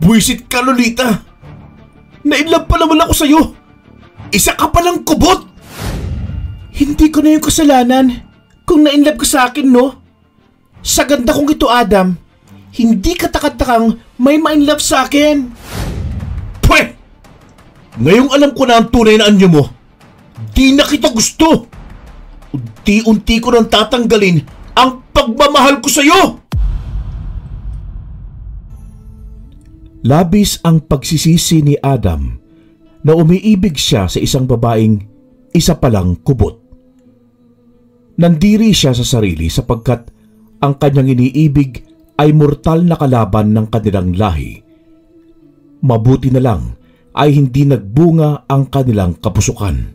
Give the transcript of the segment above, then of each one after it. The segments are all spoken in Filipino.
Buisit ka, Lolita! Nainlove pa naman ako sa'yo! Isa ka palang kubot! Hindi ko na yung kasalanan kung nainlove ka sa akin, no? Sa ganda kong ito, Adam, hindi ka takot-takang may ma-inlove sa akin. Pweh! Ngayong alam ko na ang tunay na anyo mo, di na kita gusto. Unti-unti ko nang tatanggalin ang pagmamahal ko sa'yo. Labis ang pagsisisi ni Adam na umiibig siya sa isang babaeng isa palang kubot. Nandiri siya sa sarili sapagkat ang kanyang iniibig ay mortal na kalaban ng kanilang lahi. Mabuti na lang ay hindi nagbunga ang kanilang kapusukan.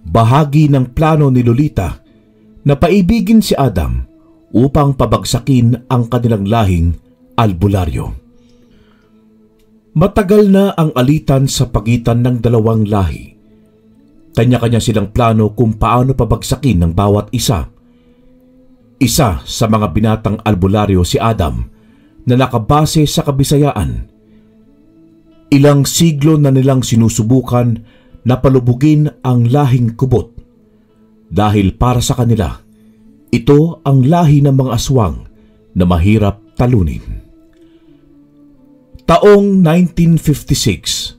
Bahagi ng plano ni Lolita na paibigin si Adam upang pabagsakin ang kanilang lahing albularyo. Matagal na ang alitan sa pagitan ng dalawang lahi. Kanya-kanya silang plano kung paano pabagsakin ng bawat isa. Isa sa mga binatang albularyo si Adam na nakabase sa Kabisayaan. Ilang siglo na nilang sinusubukan na palubugin ang lahing kubot dahil para sa kanila, ito ang lahi ng mga aswang na mahirap talunin. Taong 1956,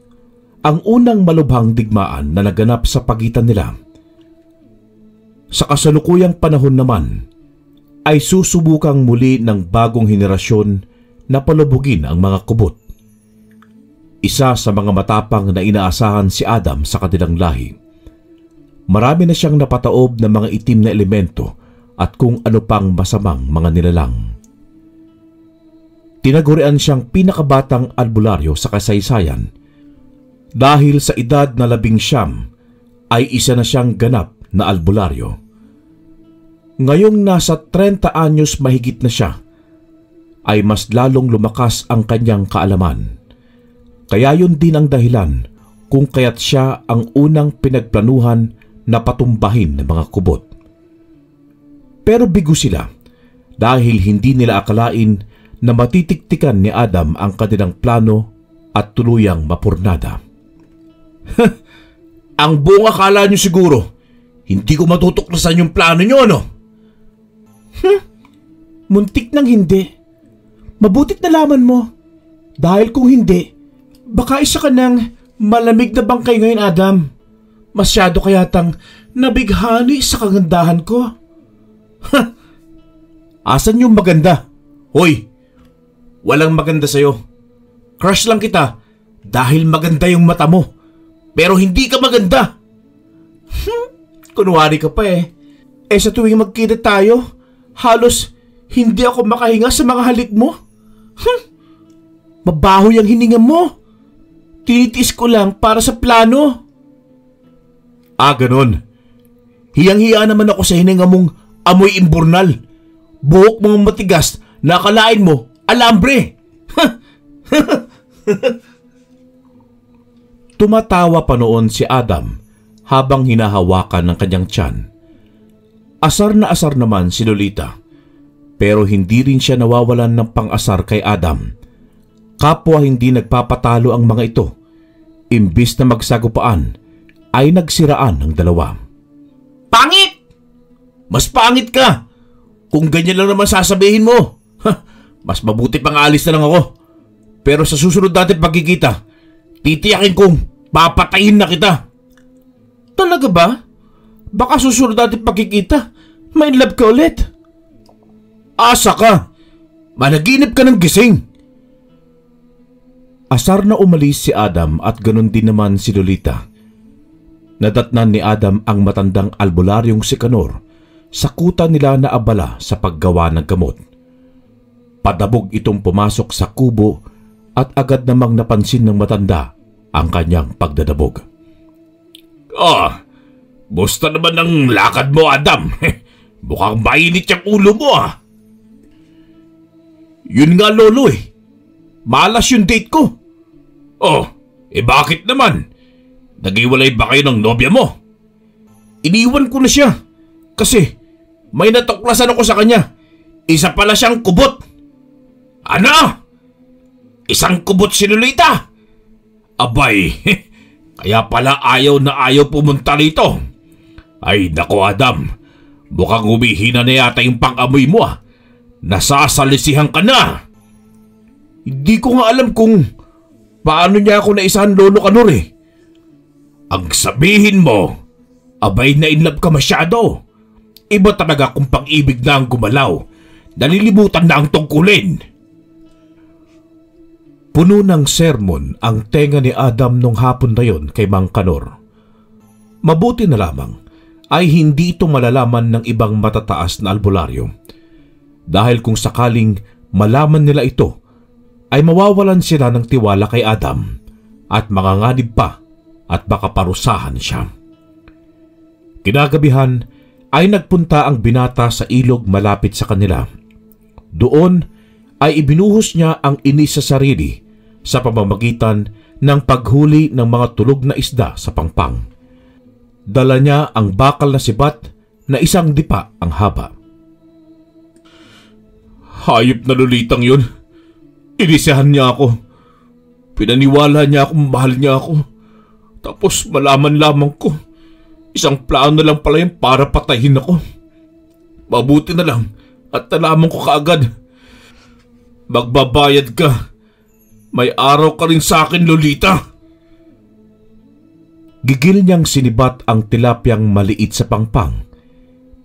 ang unang malubhang digmaan na naganap sa pagitan nila. Sa kasalukuyang panahon naman, ay susubukang muli ng bagong henerasyon na palubugin ang mga kubot. Isa sa mga matapang na inaasahan si Adam sa kanilang lahi. Marami na siyang napataob ng mga itim na elemento at kung ano pang masamang mga nilalang. Tinagurian siyang pinakabatang albularyo sa kasaysayan dahil sa edad na 19 ay isa na siyang ganap na albularyo. Ngayong nasa 30 anyos mahigit na siya, ay mas lalong lumakas ang kanyang kaalaman. Kaya yun din ang dahilan kung kaya't siya ang unang pinagplanuhan na patumbahin ng mga kubot. Pero bigo sila dahil hindi nila akalain na matitiktikan ni Adam ang kanilang plano at tuluyang mapurnada. Ang buong akala nyo siguro, hindi ko matutuklasan yung plano nyo, ano? Muntik nang hindi. Mabutit na laman mo. Dahil kung hindi, baka isa ka ng malamig na bangkay ngayon, Adam. Masyado kayatang nabighani sa kagandahan ko. Asan yung maganda? Hoy, walang maganda sa'yo. Crush lang kita dahil maganda yung mata mo. Pero hindi ka maganda. Kunwari ka pa eh. Sa tuwing magkita tayo, halos hindi ako makahinga sa mga halik mo. Mabaho yung hininga mo. Tinitiis ko lang para sa plano. Ganon. Hiyang-hiya naman ako sa hininga mong amoy imburnal. Buhok mong matigas na akalain mo alambre. Tumatawa pa noon si Adam habang hinahawakan ng kanyang tiyan. Asar na asar naman si Lolita, pero hindi rin siya nawawalan ng pang-asar kay Adam. Kapwa hindi nagpapatalo ang mga ito. Imbis na magsagupaan, ay nagsiraan ang dalawa. Pangit! Mas pangit ka! Kung ganyan lang naman sasabihin mo, mas mabuti pang alis na lang ako. Pero sa susunod natin pagkikita, titiyakin kong papatayin na kita. Talaga ba? Baka susunod natin pagkikita, may love ka ulit. Asa ka? Managinip ka ng gising. Asar na umalis si Adam at ganon din naman si Lolita. Nadatnan ni Adam ang matandang albularyong si Kanor sa kuta nila na abala sa paggawa ng gamot. Padabog itong pumasok sa kubo at agad namang napansin ng matanda ang kanyang pagdadabog. Busta naman ang lakad mo, Adam. Mukhang mainit yung ulo mo, Yun nga, Lolo eh. Malas yung date ko. Bakit naman? Nag-iwalay ba kayo ng nobya mo? Iniwan ko na siya. Kasi may natuklasan ako sa kanya. Isa pala siyang kubot. Ano? Isang kubot si Lolita! Abay, kaya pala ayaw na ayaw pumunta rito. Ay nako Adam, mukhang humihina na yata yung pang-amoy mo ah. Nasasalisihan ka na. Hindi ko nga alam kung paano niya ako naisahan Lolo Kanor eh. Ang sabihin mo, abay na inlove ka masyado. Iba talaga kung pag-ibig na ang gumalaw. Nalilimutan na ang tungkulin. Puno ng sermon ang tenga ni Adam nung hapon na yon kay Mang Kanor. Mabuti na lamang ay hindi ito malalaman ng ibang matataas na albularyo. Dahil kung sakaling malaman nila ito, ay mawawalan sila ng tiwala kay Adam at manganganib pa at baka parusahan siya. Kinagabihan ay nagpunta ang binata sa ilog malapit sa kanila. Doon ay ibinuhos niya ang inis sa sarili sa pamamagitan ng paghuli ng mga tulog na isda sa pangpang. Dala niya ang bakal na sibat na isang dipa ang haba. Hayop na Lolitang yun. Inisahan niya ako. Pinaniwala niya akong mahal niya ako. Tapos malaman lamang ko, isang plano na lang pala yun para patayin ako. Mabuti na lang at nalaman ko kaagad. Magbabayad ka. May araw ka rin sa akin, Lolita. Gigil niyang sinibat ang tilapyang maliit sa pangpang,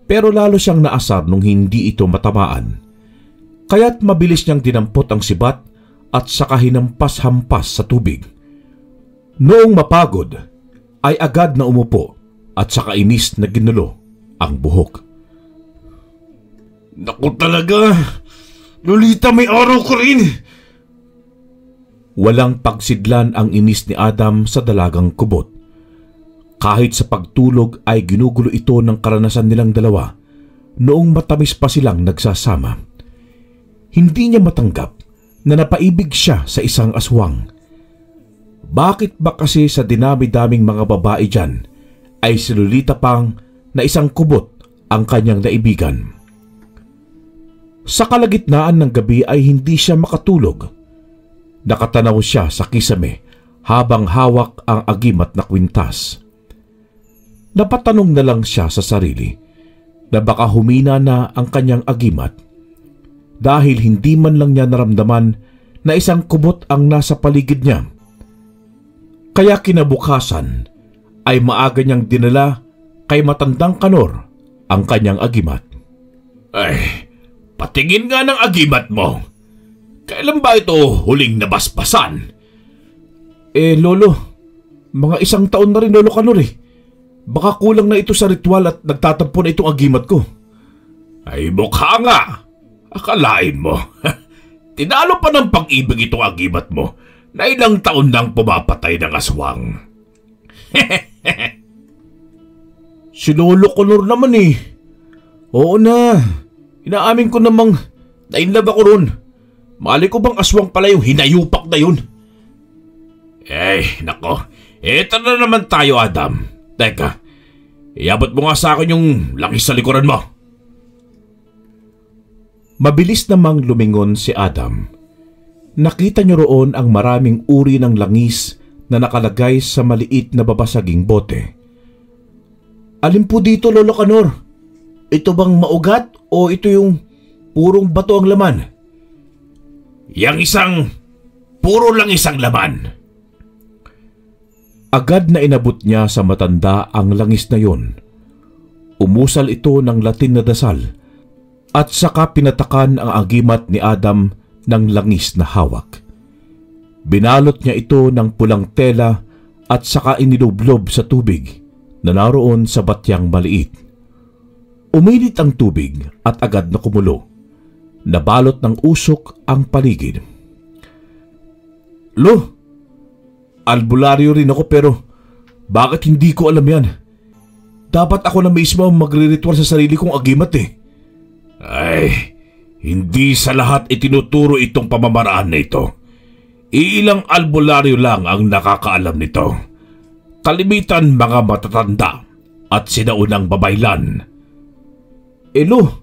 pero lalo siyang naasar nung hindi ito matamaan. Kaya't mabilis niyang dinampot ang sibat at saka hinampas-hampas sa tubig. Noong mapagod, ay agad na umupo at saka inis na ginulo ang buhok. Naku talaga! Lolita, may araw ko rin! Walang pagsidlan ang inis ni Adam sa dalagang kubot. Kahit sa pagtulog ay ginugulo ito ng karanasan nilang dalawa noong matamis pa silang nagsasama. Hindi niya matanggap na napaibig siya sa isang aswang. Bakit ba kasi sa dinami-daming mga babae dyan ay si Lolita pang na isang kubot ang kanyang naibigan? Sa kalagitnaan ng gabi ay hindi siya makatulog. Nakatanaw siya sa kisame habang hawak ang agimat na kwintas. Napatanong na lang siya sa sarili na baka humina na ang kanyang agimat dahil hindi man lang niya naramdaman na isang kubot ang nasa paligid niya. Kaya kinabukasan ay maaga niyang dinala kay matandang Kanor ang kanyang agimat. Ay, patingin nga ng agimat mo. Kailan ba ito huling nabasbasan? Lolo, mga 1 taon na rin Lolo Kanor eh. Baka kulang na ito sa ritual at nagtatampo na itong agimat ko. Ay mukha nga. Akalain mo. Tinalo pa ng pag-ibig itong agimat mo na ilang taon nang pumapatay ng aswang. Si Lolo Kanor naman eh. Oo na. Inaamin ko namang nainlove ako ron. Mali ko bang aswang pala yung hinayupak na yun? Nako. Eto na naman tayo, Adam. Teka, iabot mo nga sa akin yung langis sa likuran mo. Mabilis namang lumingon si Adam. Nakita niyo roon ang maraming uri ng langis na nakalagay sa maliit na babasaging bote. Alin po dito, Lolo Kanor? Ito bang maugat o ito yung purong bato ang laman? Puro lang isang laman. Agad na inabot niya sa matanda ang langis na yun. Umusal ito ng Latin na dasal at saka pinatakan ang agimat ni Adam ng langis na hawak. Binalot niya ito ng pulang tela at saka inilublob sa tubig na naroon sa batyang maliit. Uminit ang tubig at agad na kumulo. Nabalot ng usok ang paligid. Lo! Albularyo rin ako pero bakit hindi ko alam yan? Dapat ako na mismo magre-ritual sa sarili kong agimat eh. Ay, hindi sa lahat itinuturo itong pamamaraan na ito. Iilang albularyo lang ang nakakaalam nito. Kalimitan mga matatanda at sinaunang babaylan. Lo,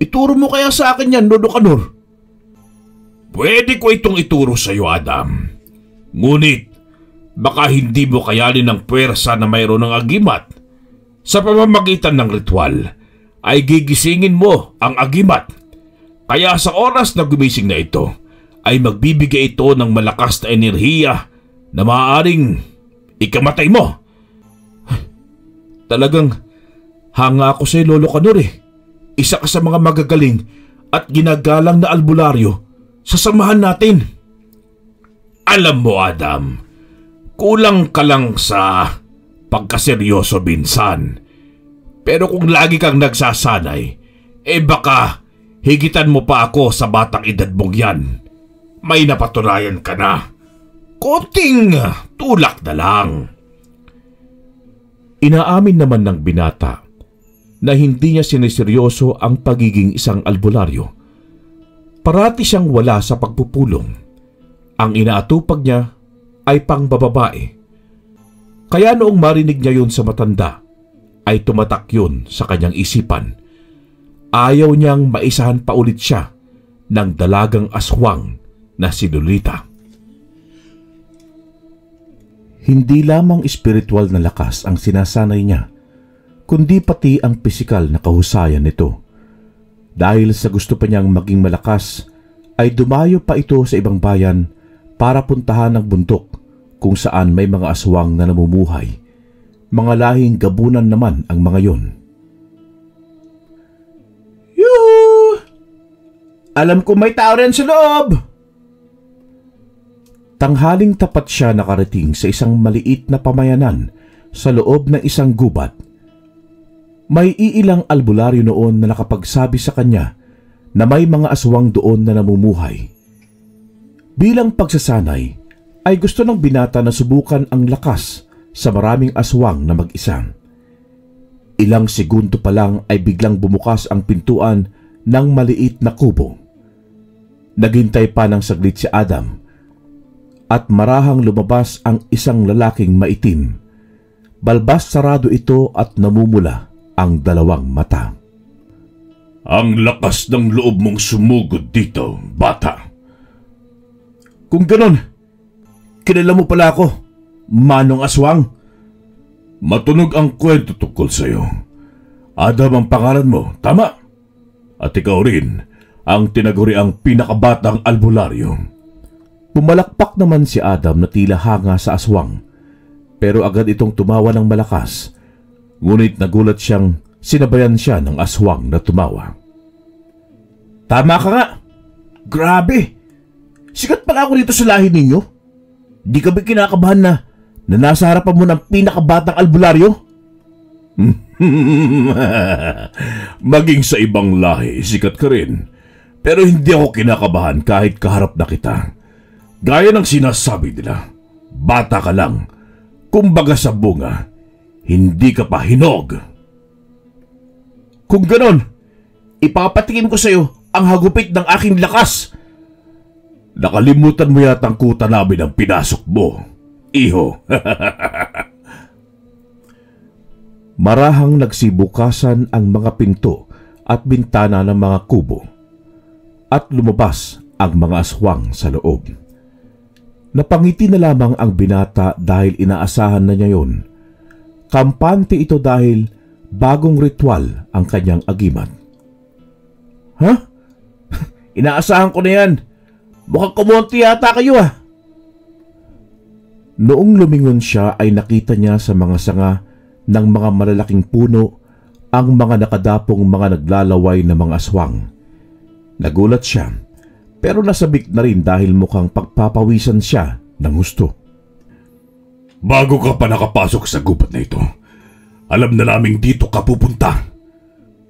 ituro mo kaya sa akin yan, Lolo Kanor? Pwede ko itong ituro sa iyo, Adam. Ngunit, baka hindi mo kayanin ng puwersa na mayroon ng agimat. Sa pamamagitan ng ritual, ay gigisingin mo ang agimat. Kaya sa oras na gumising na ito, ay magbibigay ito ng malakas na enerhiya na maaaring ikamatay mo. Talagang hanga ako sa Lolo Kanor eh. Isa ka sa mga magagaling at ginagalang na albularyo sa samahan natin. Alam mo, Adam, kulang ka lang sa pagkaseryoso minsan. Pero kung lagi kang nagsasanay, baka higitan mo pa ako sa batang edad mong yan. May napatunayan ka na. Konting tulak na lang. Inaamin naman ng binata na hindi niya siniseryoso ang pagiging isang albularyo. Parati siyang wala sa pagpupulong. Ang inaatupag niya ay pangbababae. Kaya noong marinig niya yun sa matanda, ay tumatak yun sa kanyang isipan. Ayaw niyang maisahan pa ulit siya ng dalagang aswang na si Lolita. Hindi lamang espiritual na lakas ang sinasanay niya, kundi pati ang pisikal na kahusayan nito. Dahil sa gusto pa niyang maging malakas, ay dumayo pa ito sa ibang bayan para puntahan ang bundok kung saan may mga aswang na namumuhay. Mga lahing gabunan naman ang mga yon. Yuhu! Alam ko may tao rin sa loob! Tanghaling tapat siya nakarating sa isang maliit na pamayanan sa loob ng isang gubat. May iilang albularyo noon na nakapagsabi sa kanya na may mga aswang doon na namumuhay. Bilang pagsasanay, ay gusto ng binata na subukan ang lakas sa maraming aswang na mag-isa. Ilang segundo pa lang ay biglang bumukas ang pintuan ng maliit na kubo. Naghintay pa ng saglit si Adam at marahang lumabas ang isang lalaking maitim. Balbas sarado ito at namumula ang dalawang mata. Ang lakas ng loob mong sumugod dito, bata. Kung ganon, kilala mo pala ako, Manong Aswang. Matunog ang kwento tungkol sa iyo. Adam ang pangalan mo, tama? At ikaw rin ang tinaguriang pinakabatang albularyo. Pumalakpak naman si Adam na tila hanga sa aswang, pero agad itong tumawa ng malakas, ngunit nagulat siyang sinabayan siya ng aswang na tumawa. Tama ka nga! Grabe! Sikat pala ako dito sa lahi ninyo. Di ka ba kinakabahan na nasa harapan mo ng pinakabatang albularyo? Maging sa ibang lahi, sikat ka rin. Pero hindi ako kinakabahan kahit kaharap na kita. Gaya ng sinasabi nila, bata ka lang. Kumbaga sa bunga, hindi ka pa hinog. Kung ganon, ipapatikim ko sa iyo ang hagupit ng aking lakas. Nakalimutan mo yata ang kuta namin ang pinasok mo, iho. Marahang nagsibukasan ang mga pinto at bintana ng mga kubo at lumabas ang mga aswang sa loob. Napangiti na lamang ang binata dahil inaasahan na niya yon. Kampante ito dahil bagong ritual ang kanyang agimat. Ha? Inaasahan ko na yan. Mukhang kumonti yata kayo ah. Noong lumingon siya ay nakita niya sa mga sanga ng mga malalaking puno ang mga nakadapong mga naglalaway na mga aswang. Nagulat siya, pero nasabik na rin dahil mukhang pagpapawisan siya ng husto. Bago ka pa nakapasok sa gubat na ito, alam na naming dito ka pupunta.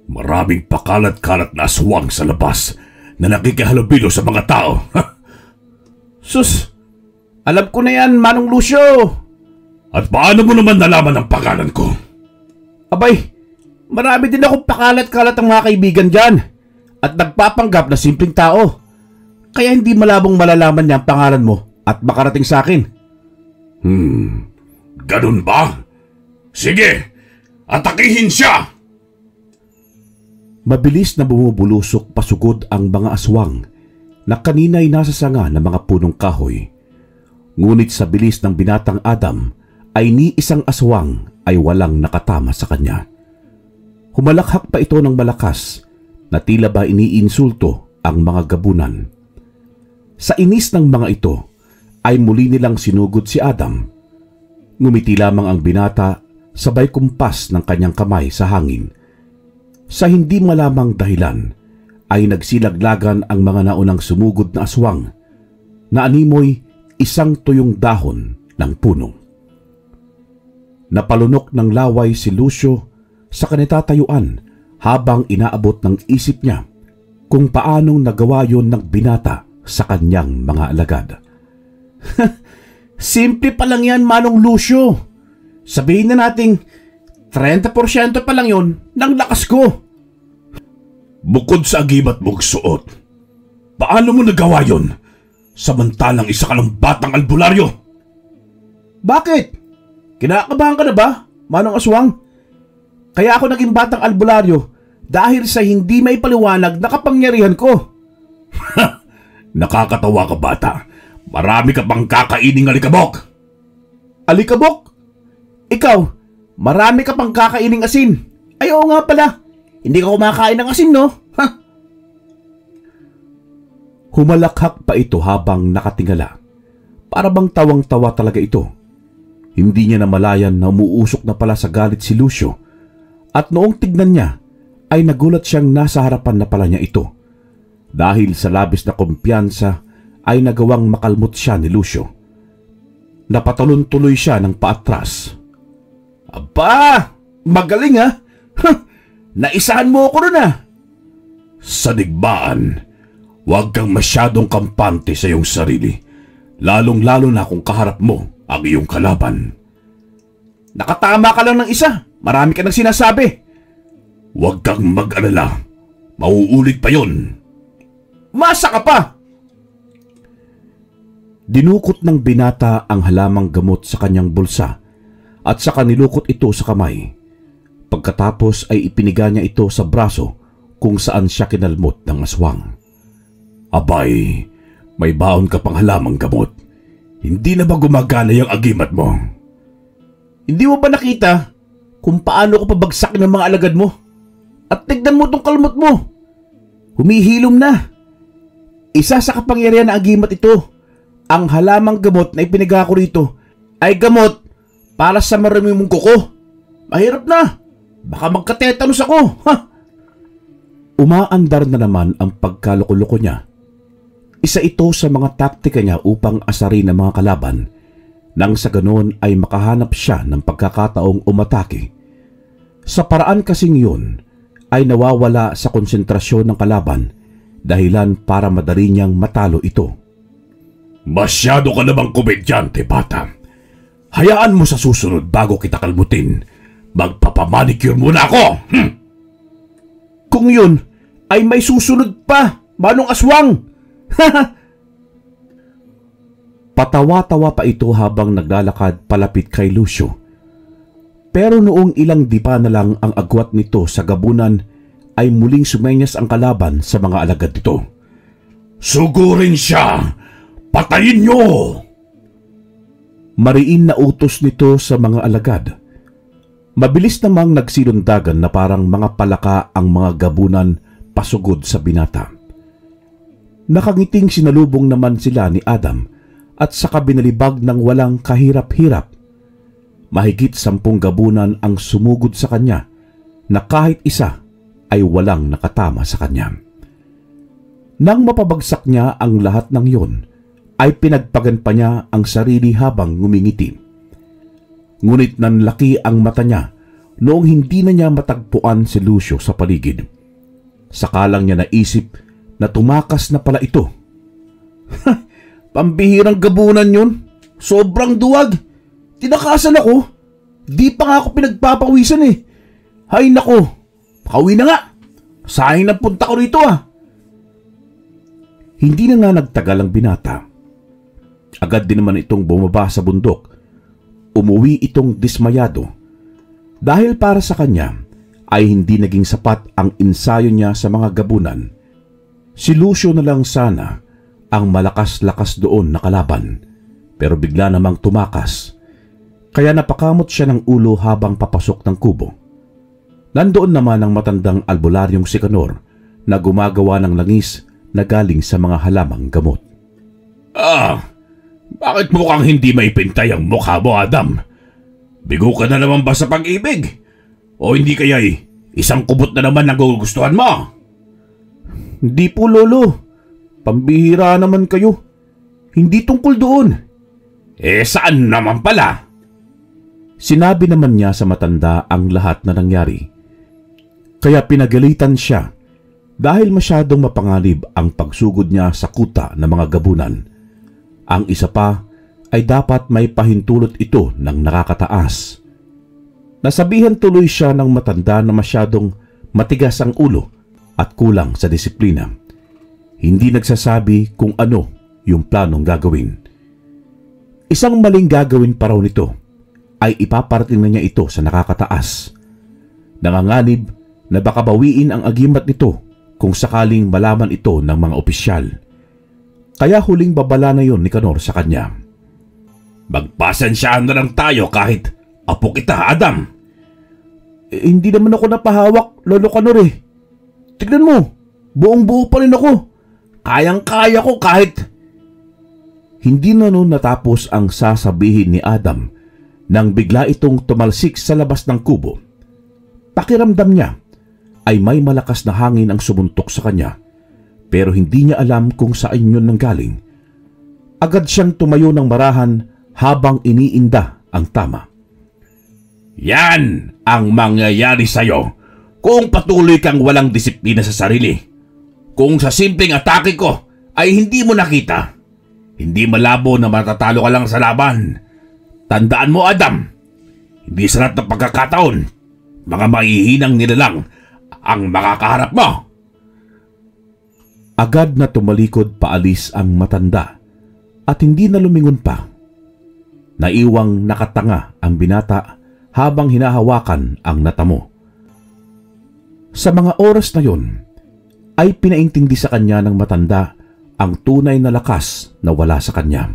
Maraming pakalat-kalat na aswang sa labas na nakikihalubilo sa mga tao. Sus, alam ko na yan, Manong Lucio. At paano mo naman nalaman ang pangalan ko? Abay, marami din akong pakalat-kalat ang mga kaibigan dyan at nagpapanggap na simpleng tao. Kaya hindi malabong malalaman niya ang pangalan mo at makarating sa akin. Ganun ba? Sige, atakihin siya! Mabilis na bumubulusok pasugod ang mga aswang. na kanina'y nasa sanga ng mga punong kahoy. Ngunit sa bilis ng binatang Adam ay ni isang aswang ay walang nakatama sa kanya. Humalakhak pa ito ng malakas na tila ba iniinsulto ang mga gabunan. Sa inis ng mga ito ay muli nilang sinugod si Adam. Ngumiti lamang ang binata sabay kumpas ng kanyang kamay sa hangin. Sa hindi malamang dahilan ay nagsilaglagan ang mga naunang sumugod na aswang na animoy isang tuyong dahon ng puno. Napalunok ng laway si Lucio sa kanitatayuan habang inaabot ng isip niya kung paanong nagawa yon ng binata sa kanyang mga alagad. Simple pa lang yan, Manong Lucio. Sabihin na nating 30% pa lang yon ng lakas ko. Bukod sa agimat mong suot, paano mo nagawa yon samantalang isa ka ng batang albularyo? Bakit? Kinakabahan ka na ba, Manong Aswang? Kaya ako naging batang albularyo dahil sa hindi may paliwanag na kapangyarihan ko. Nakakatawa ka, bata. Marami ka pang kakaining alikabok. Alikabok? Ikaw, marami ka pang kakaining asin. Ay, oo nga pala. Hindi ka kumakain ng asin, no? Ha? Humalakhak pa ito habang nakatingala. Para bang tawang-tawa talaga ito. Hindi niya namalayan na umuusok na pala sa galit si Lucio. At noong tignan niya, ay nagulat siyang nasa harapan na pala niya ito. Dahil sa labis na kumpiyansa, ay nagawang makalmot siya ni Lucio. Napatalon-tuloy siya ng paatras. Aba! Magaling ha! Naisahan mo ako nun Sa digmaan, huwag kang masyadong kampante sa iyong sarili, lalong-lalo na kung kaharap mo ang iyong kalaban. Nakatama ka lang ng isa, marami ka nang sinasabi. Huwag kang mag-alala, mauulit pa yon. Masa ka pa! Dinukot ng binata ang halamang gamot sa kanyang bulsa at saka nilukot ito sa kamay. Pagkatapos ay ipiniga niya ito sa braso kung saan siya kinalmot ng aswang. Abay, may baon ka pang halamang gamot. Hindi na ba gumagana yung agimat mo? Hindi mo ba nakita kung paano ko pabagsakin ng mga alagad mo? At tignan mo tong kalmot mo. Humihilom na. Isa sa kapangyarihan na agimat ito. Ang halamang gamot na ipiniga ko rito ay gamot para sa marami mong kuko. Mahirap na. Baka magka-tetanus ako. Ha? Umaandar na naman ang pagkaloko-loko niya. Isa ito sa mga taktika niya upang asarin ang mga kalaban nang sa ganoon ay makahanap siya ng pagkakataong umatake. Sa paraan kasing yun ay nawawala sa konsentrasyon ng kalaban dahilan para madali niyang matalo ito. Masyado ka namang komedyante, bata. Hayaan mo sa susunod bago kita kalmutin. Magpapamanicure muna ako! Kung yun, ay may susunod pa, Manong Aswang! Patawa-tawa pa ito habang naglalakad palapit kay Lucio. Pero noong ilang dipa na lang ang agwat nito sa gabunan, ay muling sumenyas ang kalaban sa mga alagad nito. Sugurin siya! Patayin niyo! Mariin na utos nito sa mga alagad. Mabilis namang nagsilundagan na parang mga palaka ang mga gabunan pasugod sa binata. Nakangiting sinalubong naman sila ni Adam at saka binalibag ng walang kahirap-hirap. Mahigit 10 gabunan ang sumugod sa kanya na kahit isa ay walang nakatama sa kanya. Nang mapabagsak niya ang lahat ng yun, ay pinagpagan pa niya ang sarili habang ngumingiti. Ngunit nanlaki ang mata niya noong hindi na niya matagpuan si Lucio sa paligid. Sakalang niya naisip na tumakas na pala ito. Pambihirang gabunan yun. Sobrang duwag. Tinakasan ako. Di pa nga ako pinagpapawisan eh. Hay nako. Pakauwi na nga. Sayang na punta ko rito Hindi na nga nagtagal ang binata. Agad din naman itong bumaba sa bundok. Umuwi itong dismayado. Dahil para sa kanya ay hindi naging sapat ang ensayo niya sa mga gabunan. Si Lucio na lang sana ang malakas-lakas doon na kalaban, pero bigla namang tumakas, kaya napakamot siya ng ulo habang papasok ng kubo. Nandoon naman ang matandang albularyong si Canor na gumagawa ng langis na galing sa mga halamang gamot. Bakit mukhang hindi maipintay ang mukha mo, Adam? Bigo ka na naman ba sa pag-ibig? O hindi kaya'y isang kubot na naman ang gugustuhan mo? Hindi po, Lolo. Pambihira naman kayo. Hindi tungkol doon. Saan naman pala? Sinabi naman niya sa matanda ang lahat na nangyari. Kaya pinagalitan siya dahil masyadong mapanganib ang pagsugod niya sa kuta ng mga gabunan. Ang isa pa ay dapat may pahintulot ito ng nakakataas. Nasabihan tuloy siya ng matanda na masyadong matigas ang ulo at kulang sa disiplina. Hindi nagsasabi kung ano yung planong gagawin. Isang maling gagawin pa raw nito ay ipaparating na niya ito sa nakakataas. Nanganganib na baka bawiin ang agimat nito kung sakaling malaman ito ng mga opisyal. Kaya huling babala na yon ni Canor sa kanya. Magpasensyaan na lang tayo kahit apo kita, Adam. Hindi naman ako napahawak, Lolo Canor eh. Tignan mo, buong buo pa rin ako. Kayang-kaya ko kahit... Hindi na noon natapos ang sasabihin ni Adam nang bigla itong tumalsik sa labas ng kubo. Pakiramdam niya ay may malakas na hangin ang sumuntok sa kanya, pero hindi niya alam kung saan yun nanggaling. Agad siyang tumayo ng marahan habang iniinda ang tama. Yan ang mangyayari sa'yo kung patuloy kang walang disiplina sa sarili. Kung sa simpleng atake ko ay hindi mo nakita, hindi malabo na matatalo ka lang sa laban. Tandaan mo, Adam, hindi sa lahat ng pagkakataon, mga mahihinang nilalang ang makakaharap mo. Agad na tumalikod paalis ang matanda at hindi na lumingon pa. Naiwang nakatanga ang binata habang hinahawakan ang natamo. Sa mga oras na yon, ay pinaintindi sa kanya ng matanda ang tunay na lakas na wala sa kanya.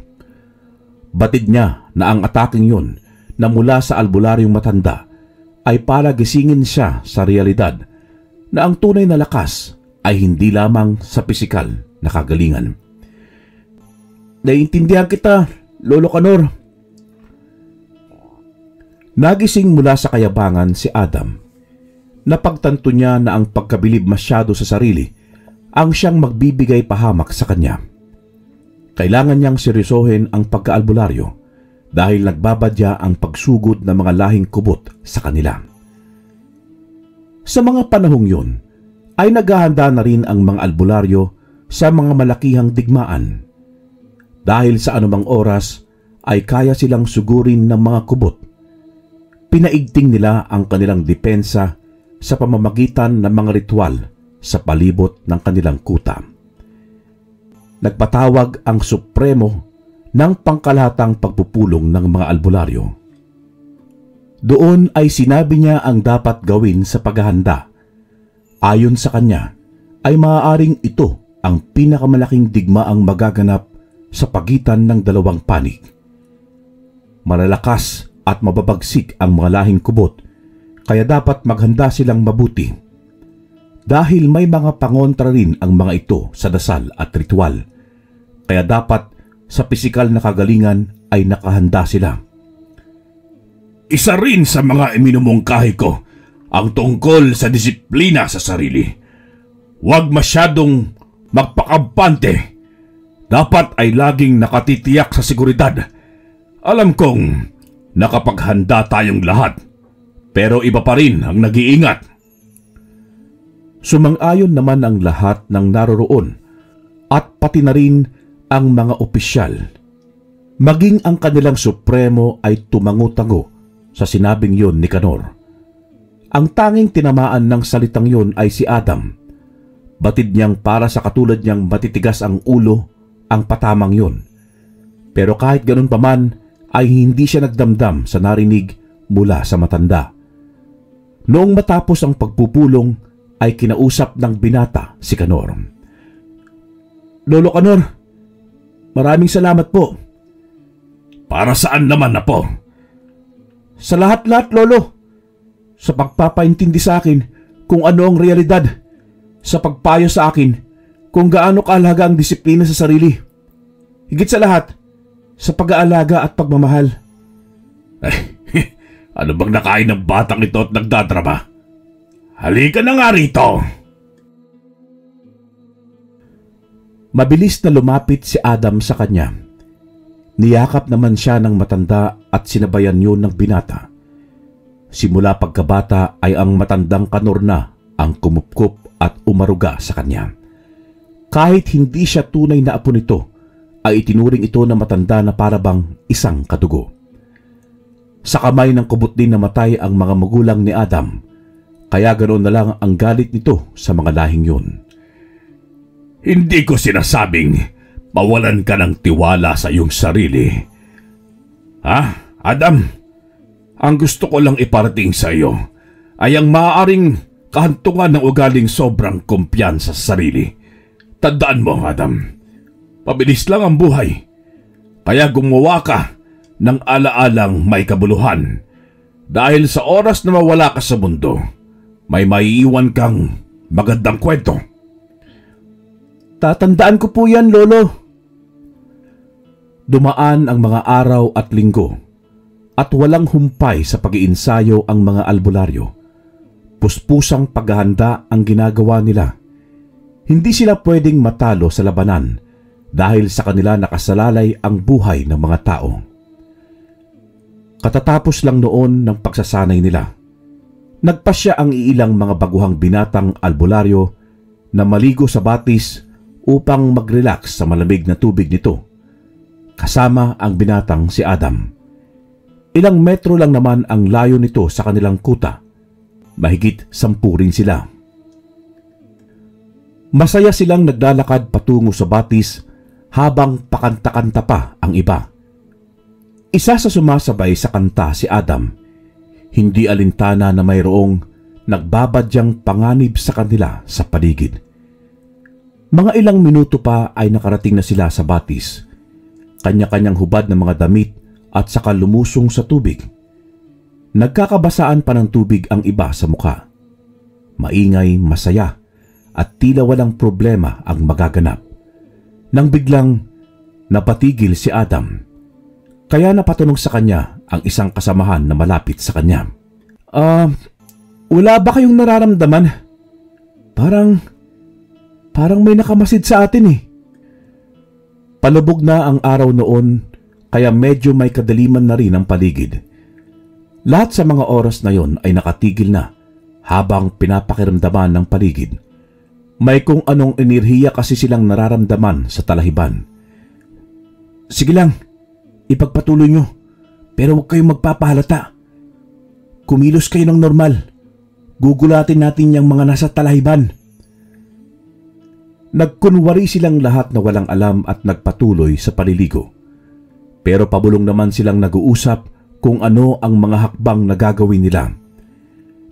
Batid niya na ang ataking yon na mula sa albularyong matanda ay para gisingin siya sa realidad na ang tunay na lakas ay hindi lamang sa pisikal na kagalingan. Naiintindihan kita, Lolo Canor. Nagising mula sa kayabangan si Adam. Napagtanto niya na ang pagkabilib masyado sa sarili ang siyang magbibigay pahamak sa kanya. Kailangan niyang seryosohin ang pagkaalbularyo dahil nagbabadya ang pagsugod ng mga lahing kubot sa kanila. Sa mga panahong yun, ay naghahanda na rin ang mga albularyo sa mga malakihang digmaan. Dahil sa anumang oras ay kaya silang sugurin ng mga kubot. Pinaigting nila ang kanilang depensa sa pamamagitan ng mga ritual sa palibot ng kanilang kuta. Nagpatawag ang Supremo ng pangkalahatang pagpupulong ng mga albularyo. Doon ay sinabi niya ang dapat gawin sa paghahanda. Ayon sa kanya, ay maaaring ito ang pinakamalaking digmaang magaganap sa pagitan ng dalawang panig. Malalakas at mababagsik ang mga lahing kubot, kaya dapat maghanda silang mabuti. Dahil may mga pangontra rin ang mga ito sa dasal at ritual, kaya dapat sa pisikal na kagalingan ay nakahanda sila. Isa rin sa mga iminumungkahi ko ang tungkol sa disiplina sa sarili. Huwag masyadong magpakampante. Dapat ay laging nakatitiyak sa seguridad. Alam kong nakapaghanda tayong lahat, pero iba pa rin ang nag-iingat. Sumang-ayon naman ang lahat ng naroroon at pati na rin ang mga opisyal. Maging ang kanilang supremo ay tumango-tango sa sinabing yon ni Canor. Ang tanging tinamaan ng salitang yon ay si Adam. Batid niyang para sa katulad niyang matitigas ang ulo ang patamang yon. Pero kahit ganun pa man ay hindi siya nagdamdam sa narinig mula sa matanda. Noong matapos ang pagpupulong ay kinausap ng binata si Canor. Lolo Canor, Maraming salamat po. Para saan naman, Apo? Sa lahat-lahat, Lolo. Sa pagpapaintindi sa akin kung ano ang realidad. Sa pagpayo sa akin kung gaano kahalaga ang disiplina sa sarili. Higit sa lahat, sa pag-aalaga at pagmamahal. Ay, ano bang nakain ng batang ito at nagdadrama? Halika na nga rito! Mabilis na lumapit si Adam sa kanya. Niyakap naman siya ng matanda at sinabayan yun ng binata. Simula pagkabata ay ang matandang kanor na ang kumupkup at umaruga sa kanya. Kahit hindi siya tunay na apo nito, ay itinuring ito na matanda na parabang isang kadugo. Sa kamay ng kubot din namatay ang mga magulang ni Adam, kaya ganoon na lang ang galit nito sa mga lahing yun. Hindi ko sinasabing mawalan ka ng tiwala sa iyong sarili. Ha, Adam? Ang gusto ko lang iparating sa iyo ay ang maaaring kahantungan ng ugaling sobrang kumpiyansa sa sarili. Tandaan mo, Adam, pabilis lang ang buhay. Kaya gumawa ka ng alaalang may kabuluhan. Dahil sa oras na mawala ka sa mundo, may maiiwan kang magandang kwento. Tatandaan ko po yan, Lolo. Dumaan ang mga araw at linggo at walang humpay sa pag-iinsayo ang mga albularyo. Puspusang paghahanda ang ginagawa nila. Hindi sila pwedeng matalo sa labanan dahil sa kanila nakasalalay ang buhay ng mga tao. Katatapos lang noon ng pagsasanay nila, nagpasya ang iilang mga baguhang binatang albularyo na maligo sa batis upang mag-relax sa malamig na tubig nito, kasama ang binatang si Adam. Ilang metro lang naman ang layo nito sa kanilang kuta. Mahigit 10 rin sila. Masaya silang naglalakad patungo sa batis habang pakanta-kanta pa ang iba. Isa sa sumasabay sa kanta si Adam. Hindi alintana na mayroong nagbabadyang panganib sa kanila sa paligid. Mga ilang minuto pa ay nakarating na sila sa batis. Kanya-kanyang hubad ng mga damit at saka lumusong sa tubig. Nagkakabasaan pa ng tubig ang iba sa mukha. Maingay, masaya at tila walang problema ang magaganap. Nang biglang napatigil si Adam. Kaya napatanong sa kanya ang isang kasamahan na malapit sa kanya. Wala ba kayong nararamdaman? Parang may nakamasid sa atin eh. Palubog na ang araw noon kaya medyo may kadaliman na rin ang paligid. Lahat sa mga oras na yon ay nakatigil na habang pinapakiramdaman ng paligid. May kung anong enerhiya kasi silang nararamdaman sa talahiban. Sige lang, ipagpatuloy nyo, pero huwag kayong magpapahalata. Kumilos kayo ng normal. Gugulatin natin yung mga nasa talahiban. Nagkunwari silang lahat na walang alam at nagpatuloy sa paliligo. Pero pabulong naman silang nag-uusap kung ano ang mga hakbang na gagawin nila.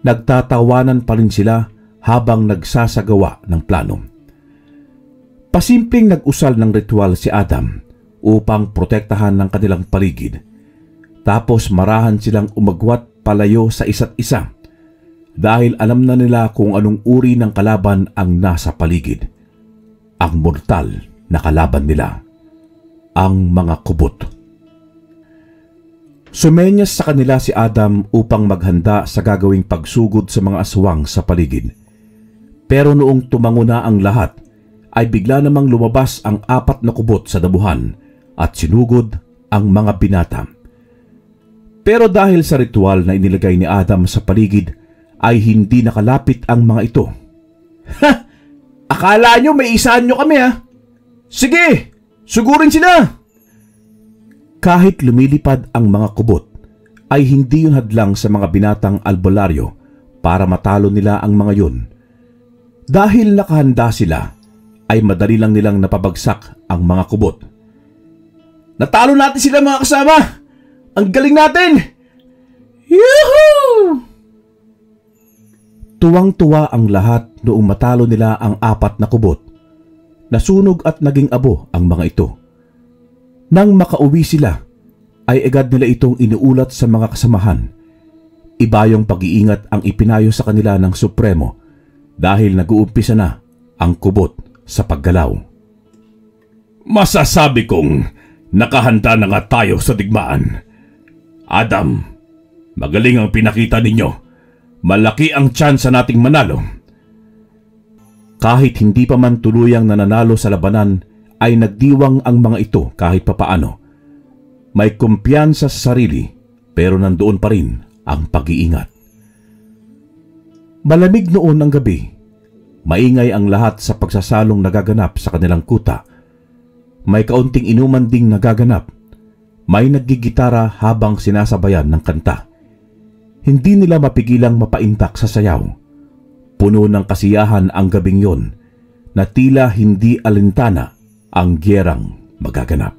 Nagtatawanan pa rin sila habang nagsasagawa ng plano. Pasimpleng nag-usal ng ritual si Adam upang protektahan ng kanilang paligid. Tapos marahan silang umagwat palayo sa isa't isa dahil alam na nila kung anong uri ng kalaban ang nasa paligid. Ang mortal na kalaban nila, ang mga kubot. Sumenyas sa kanila si Adam upang maghanda sa gagawing pagsugod sa mga aswang sa paligid. Pero noong tumango na ang lahat, ay bigla namang lumabas ang 4 na kubot sa damuhan at sinugod ang mga binata. Pero dahil sa ritual na inilagay ni Adam sa paligid, ay hindi nakalapit ang mga ito. Ha! Akala nyo may isahan nyo kami ha? Sige, sugurin sila! Kahit lumilipad ang mga kubot, ay hindi yun hadlang sa mga binatang albularyo para matalo nila ang mga yun. Dahil nakahanda sila, ay madali lang nilang napabagsak ang mga kubot. Natalo natin sila mga kasama! Ang galing natin! Yuhuu! Tuwang-tuwa ang lahat noong matalo nila ang 4 na kubot. Nasunog at naging abo ang mga ito. Nang makauwi sila, ay agad nila itong inuulat sa mga kasamahan. Iba yung pag-iingat ang ipinayo sa kanila ng Supremo dahil nag-uumpisa na ang kubot sa paggalaw. Masasabi kong nakahanda na nga tayo sa digmaan. Adam, magaling ang pinakita ninyo. Malaki ang tsansa nating manalo. Kahit hindi pa man tuluyang nananalo sa labanan, ay nagdiwang ang mga ito kahit papaano. May kumpiyansa sa sarili, pero nandoon pa rin ang pag-iingat. Malamig noon ang gabi. Maingay ang lahat sa pagsasalong nagaganap sa kanilang kuta. May kaunting inuman ding nagaganap. May naggigitara habang sinasabayan ng kanta. Hindi nila mapigilang mapaintak sa sayaw. Puno ng kasiyahan ang gabing yon na tila hindi alintana ang giyerang magaganap.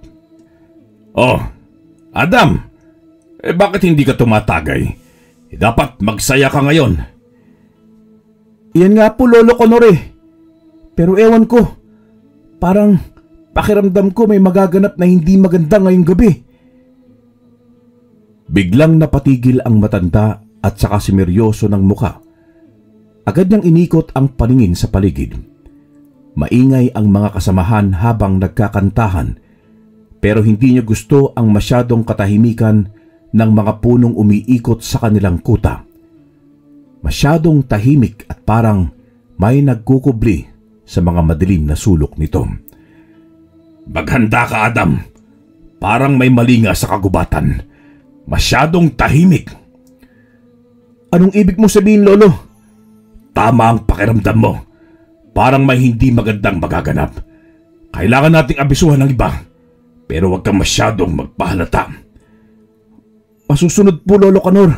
Oh, Adam! Bakit hindi ka tumatagay? Dapat magsaya ka ngayon. Iyan nga po, Lolo Conor eh. Pero ewan ko, parang pakiramdam ko may magaganap na hindi maganda ngayong gabi. Biglang napatigil ang matanda at saka simeryoso ng muka. Agad niyang inikot ang paningin sa paligid. Maingay ang mga kasamahan habang nagkakantahan, pero hindi niya gusto ang masyadong katahimikan ng mga punong umiikot sa kanilang kuta. Masyadong tahimik at parang may nagkukubli sa mga madilim na sulok nito. Maghanda ka, Adam. Parang may mali nga sa kagubatan. Masyadong tahimik. Anong ibig mo sabihin, Lolo? Tama ang pakiramdam mo. Parang may hindi magandang magaganap. Kailangan nating abisuhan ng iba, pero huwag kang masyadong magpahalata. Masusunod po, Lolo Conor.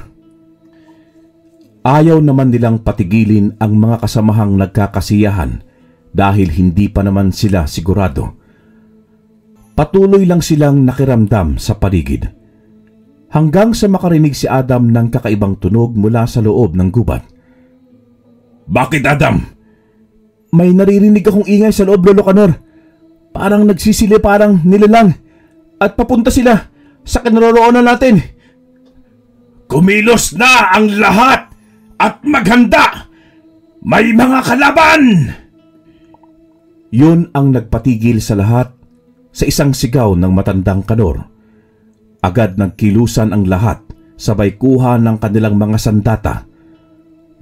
Ayaw naman nilang patigilin ang mga kasamahang nagkakasiyahan dahil hindi pa naman sila sigurado. Patuloy lang silang nakiramdam sa paligid. Hanggang sa makarinig si Adam ng kakaibang tunog mula sa loob ng gubat. Bakit, Adam? May naririnig akong ingay sa loob, Lolo Conor. Parang nagsisili, parang nilalang. At papunta sila sa kinaroroonan natin. Kumilos na ang lahat at maghanda! May mga kalaban! Yun ang nagpatigil sa lahat sa isang sigaw ng matandang Conor. Agad nagkilusan ang lahat, sabay kuha ng kanilang mga sandata.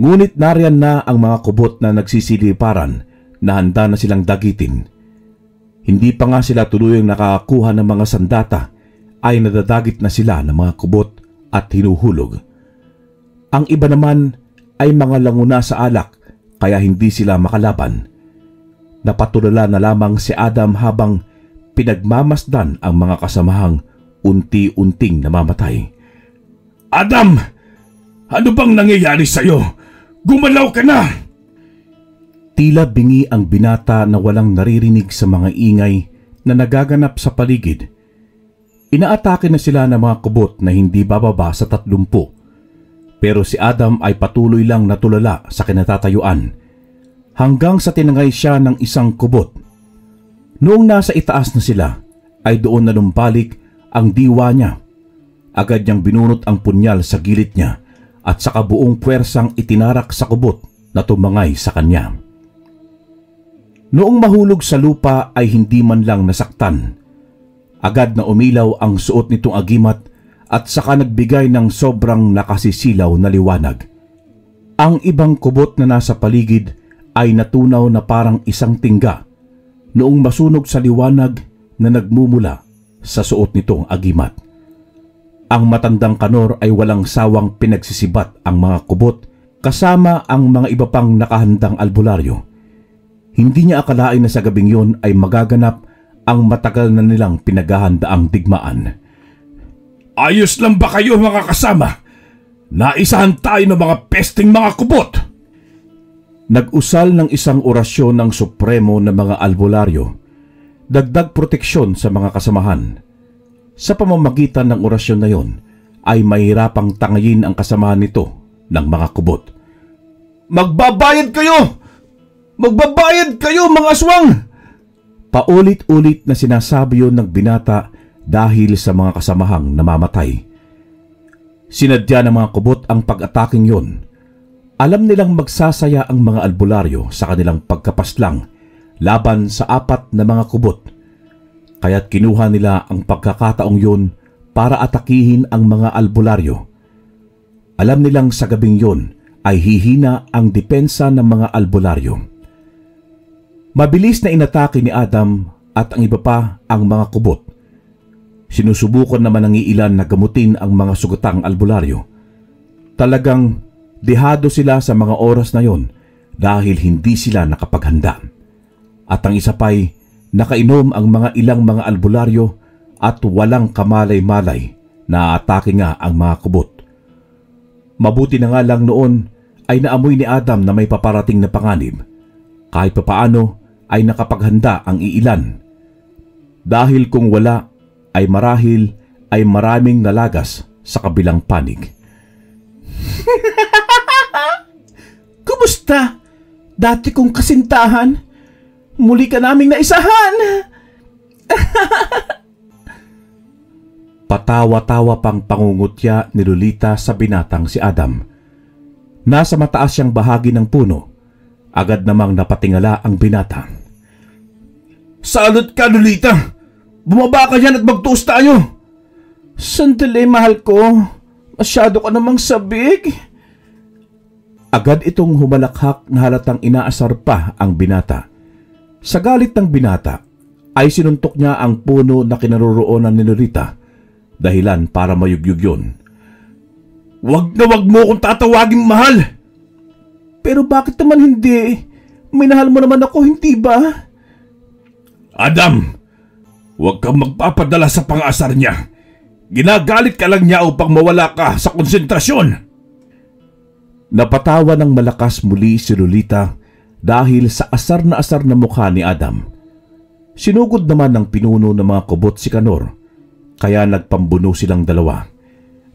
Ngunit nariyan na ang mga kubot na nagsisiliparan na handa na silang dagitin. Hindi pa nga sila tuluyang nakakakuha ng mga sandata ay nadadagit na sila ng mga kubot at hinuhulog. Ang iba naman ay mga languna sa alak kaya hindi sila makalaban. Napatulala na lamang si Adam habang pinagmamasdan ang mga kasamahang unti-unting namamatay. Adam! Ano bang nangyayari sa'yo? Gumalaw ka na! Tila bingi ang binata na walang naririnig sa mga ingay na nagaganap sa paligid. Inaatake na sila ng mga kubot na hindi bababa sa 30. Pero si Adam ay patuloy lang natulala sa kinatatayuan hanggang sa tinangay siya ng isang kubot. Noong nasa itaas na sila ay doon na lumbalik ang diwa niya. Agad niyang binunot ang punyal sa gilid niya at saka buong puwersang itinarak sa kubot na tumangay sa kanya. Noong mahulog sa lupa ay hindi man lang nasaktan. Agad na umilaw ang suot nitong agimat at saka nagbigay ng sobrang nakasisilaw na liwanag. Ang ibang kubot na nasa paligid ay natunaw na parang isang tingga noong masunog sa liwanag na nagmumula sa suot nitong agimat. Ang matandang Conor ay walang sawang pinagsisibat ang mga kubot kasama ang mga iba pang nakahandang albularyo. Hindi niya akalain na sa gabing yun ay magaganap ang matagal na nilang pinaghahandaang digmaan. Ayos lang ba kayo mga kasama? Naisahan tayo ng mga pesting mga kubot! Nag-usal ng isang orasyon ng Supremo ng mga albularyo, dagdag proteksyon sa mga kasamahan. Sa pamamagitan ng orasyon na yon ay mahirapang tangayin ang kasamahan nito ng mga kubot. Magbabayad kayo! Magbabayad kayo mga aswang! Paulit-ulit na sinasabi yon ng binata dahil sa mga kasamahang namamatay. Sinadya ng mga kubot ang pag-ataking yon. Alam nilang magsasaya ang mga albularyo sa kanilang pagkapaslang laban sa 4 na mga kubot. Kaya't kinuha nila ang pagkakataong yun para atakihin ang mga albularyo. Alam nilang sa gabing yun ay hihina ang depensa ng mga albularyo. Mabilis na inatake ni Adam at ang iba pa ang mga kubot. Sinusubukan naman ng iilan na gamutin ang mga sugatang albularyo. Talagang dehado sila sa mga oras na yon dahil hindi sila nakapaghanda. At ang isa pa'y nakainom ang mga ilang mga albularyo at walang kamalay-malay na atake nga ang mga kubot. Mabuti na nga lang noon ay naamoy ni Adam na may paparating na panganib. Kahit papaano ay nakapaghanda ang iilan. Dahil kung wala ay marahil ay maraming nalagas sa kabilang panig. Kumusta? Dati kong kasintahan. Muli ka naming naisahan. Patawa-tawa pang pangungutya ni Lolita sa binatang si Adam. Nasa mataas siyang bahagi ng puno. Agad namang napatingala ang binata. Salot ka, Lolita! Bumaba ka dyan at magtuos tayo! Sandali, mahal ko. Masyado ka namang sabik. Agad itong humalakhak na halatang inaasar pa ang binata. Sa galit ng binata, ay sinuntok niya ang puno na kinaroroonan ni Lolita, dahilan para mayugyug yun. Wag na wag mo kung tatawagin mahal! Pero bakit naman hindi? Minahal mo naman ako, hindi ba? Adam, huwag kang magpapadala sa pang-asar niya. Ginagalit ka lang niya upang mawala ka sa konsentrasyon. Napatawa ng malakas muli si Lolita dahil sa asar na mukha ni Adam. Sinugod naman ng pinuno ng mga kubot si Canor, kaya nagpambuno silang dalawa,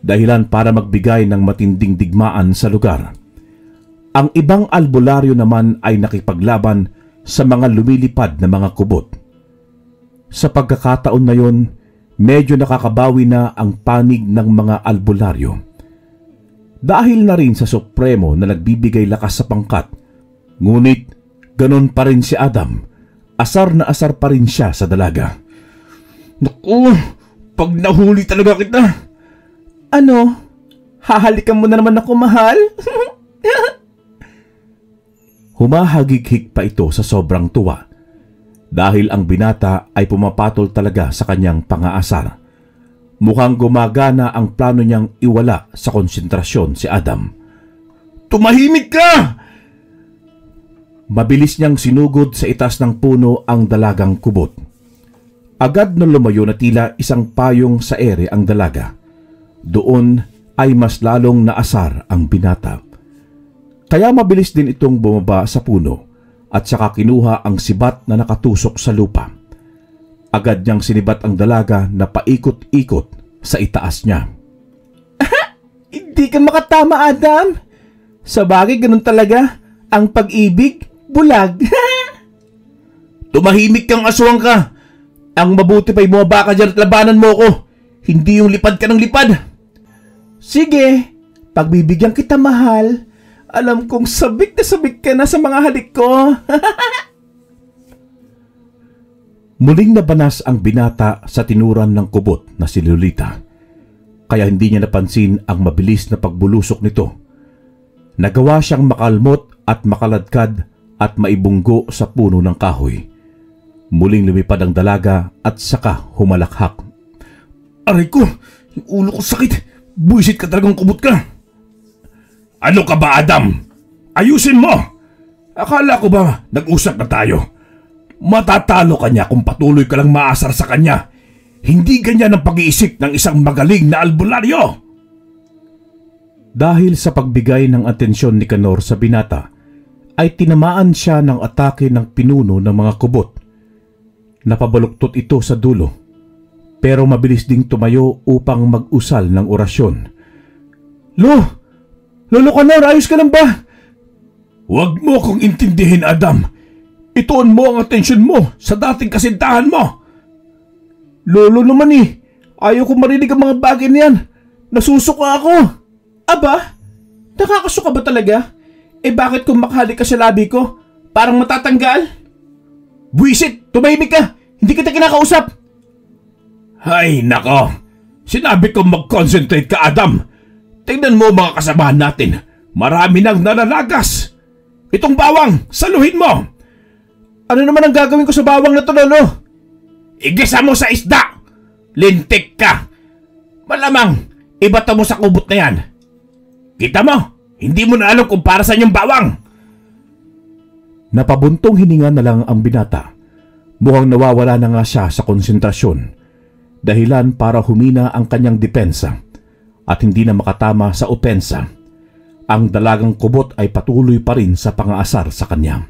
dahilan para magbigay ng matinding digmaan sa lugar. Ang ibang albularyo naman ay nakipaglaban sa mga lumilipad na mga kubot. Sa pagkakataon na yon, medyo nakakabawi na ang panig ng mga albularyo. Dahil na rin sa Supremo na nagbibigay lakas sa pangkat, ngunit ganon pa rin si Adam. Asar na asar pa rin siya sa dalaga. Naku, pag nahuli talaga kita. Ano? Hahalikan mo na naman ako, mahal? Humahagik-hik pa ito sa sobrang tuwa dahil ang binata ay pumapatol talaga sa kanyang pang-aasar. Mukhang gumagana ang plano niyang iwala sa konsentrasyon si Adam. Tumahimik ka! Mabilis niyang sinugod sa itaas ng puno ang dalagang kubot. Agad na lumayo na tila isang payong sa ere ang dalaga. Doon ay mas lalong naasar ang binata. Kaya mabilis din itong bumaba sa puno at saka kinuha ang sibat na nakatusok sa lupa. Agad niyang sinibat ang dalaga na paikot-ikot sa itaas niya. Hindi ka makatama, Adam. Sa bagay, ganun talaga. Ang pag-ibig, bulag. Tumahimik kang aswang ka. Ang mabuti pa'y bumaba ka dyan at labanan mo ko. Hindi yung lipad ka ng lipad. Sige, pagbibigyan kita, mahal. Alam kong sabik na sabik ka na sa mga halik ko. Muling nabanas ang binata sa tinuran ng kubot na si Lolita. Kaya hindi niya napansin ang mabilis na pagbulusok nito. Nagawa siyang makalmot at makaladkad at maibunggo sa puno ng kahoy. Muling lumipad ang dalaga at saka humalakhak. Aray ko! Yung ulo ko sakit! Buisit ka talagang kubot ka! Ano ka ba, Adam? Ayusin mo! Akala ko ba nag-usap na tayo? Matatalo ka niya kung patuloy ka lang maasar sa kanya. Hindi ganyan ang pag-iisip ng isang magaling na albularyo. Dahil sa pagbigay ng atensyon ni Canor sa binata, ay tinamaan siya ng atake ng pinuno ng mga kubot. Napabaluktot ito sa dulo, pero mabilis ding tumayo upang mag-usal ng orasyon. Lolo Canor, ayos ka lang ba? Huwag mo kong intindihin, Adam. Ituon mo ang atensyon mo sa dating kasintahan mo. Lolo naman eh. Ayaw ko marinig ang mga bagay na yan. Nasusuka ako. Aba? Nakakasuka ba talaga? Bakit kung makahalik ka sa labi ko, parang matatanggal? Buisit! Tumahimik ka! Hindi kita kinakausap! Ay, nako. Sinabi ko mag-concentrate ka, Adam. Tingnan mo mga kasamahan natin. Marami nang nananagas. Itong bawang, saluhin mo. Ano naman ang gagawin ko sa bawang na to, Lolo? Igisa mo sa isda. Lintik ka. Malamang, ibata mo sa kubot na yan. Kita mo, hindi mo na alam kung para saan yung bawang. Napabuntong hininga na lang ang binata. Mukhang nawawala na nga siya sa konsentrasyon. Dahilan para humina ang kanyang depensa at hindi na makatama sa opensa. Ang dalagang kubot ay patuloy pa rin sa pangaasar sa kanya.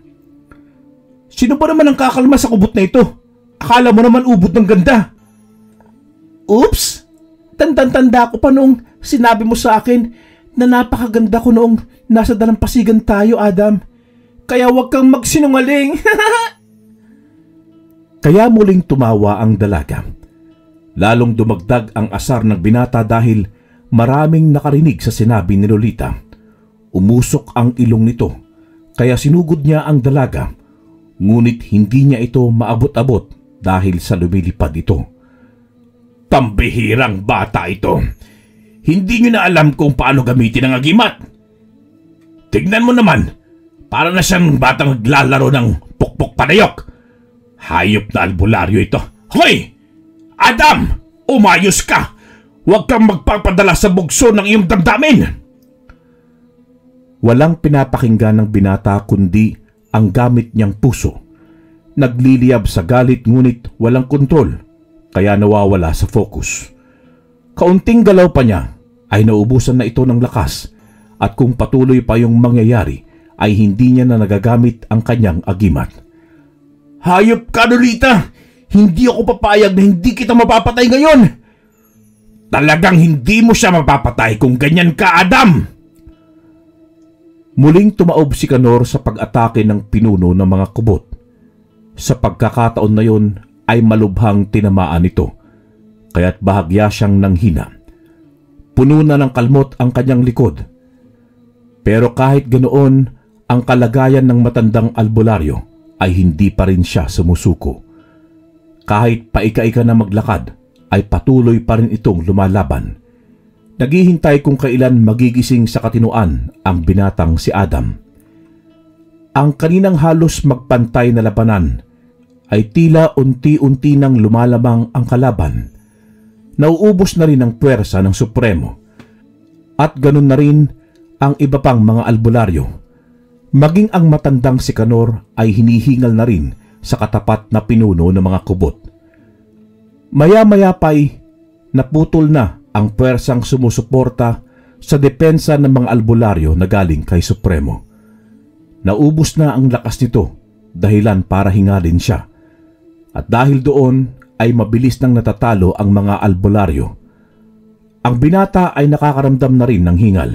Sino ba naman ang kakalma sa kubot na ito? Akala mo naman ubod ng ganda. Oops! Tandang-tanda ko pa noong sinabi mo sa akin na napakaganda ko noong nasa dalampasigan tayo, Adam. Kaya huwag kang magsinungaling. Kaya muling tumawa ang dalaga. Lalong dumagdag ang asar ng binata dahil maraming nakarinig sa sinabi ni Lolita. Umusok ang ilong nito, kaya sinugod niya ang dalaga. Ngunit hindi niya ito maabot-abot dahil sa lumilipad ito. Pambihirang bata ito. Hindi nyo na alam kung paano gamitin ang agimat. Tignan mo naman, para na siyang batang naglalaro ng pukpok panayok. Hayop na albularyo ito. Hoy! Adam! Umayos ka! Huwag kang magpapadala sa bugso ng iyong damdamin! Walang pinapakinggan ng binata kundi ang gamit niyang puso. Nagliliyab sa galit ngunit walang kontrol, kaya nawawala sa focus. Kaunting galaw pa niya ay naubusan na ito ng lakas at kung patuloy pa yung mangyayari ay hindi niya na nagagamit ang kanyang agimat. Hayop ka, Lolita! Hindi ako papayag na hindi kita mapapatay ngayon! Talagang hindi mo siya mapapatay kung ganyan ka, Adam! Muling tumaob si Canor sa pag-atake ng pinuno ng mga kubot. Sa pagkakataon na yun ay malubhang tinamaan ito, kaya't bahagya siyang nanghina. Puno na ng kalmot ang kanyang likod. Pero kahit ganoon, ang kalagayan ng matandang albularyo ay hindi pa rin siya sumusuko. Kahit paika-ika na maglakad, ay patuloy pa rin itong lumalaban. Naghihintay kung kailan magigising sa katinuan ang binatang si Adam. Ang kaninang halos magpantay na labanan ay tila unti-unti nang lumalamang ang kalaban. Nauubos na rin ang puwersa ng Supremo. At ganun na rin ang iba pang mga albularyo. Maging ang matandang si Canor ay hinihingal na rin sa katapat na pinuno ng mga kubot. Maya-maya pa'y naputol na ang puwersang sumusuporta sa depensa ng mga albularyo na galing kay Supremo. Naubos na ang lakas nito dahilan para hingalin siya. At dahil doon ay mabilis nang natatalo ang mga albularyo. Ang binata ay nakakaramdam na rin ng hingal,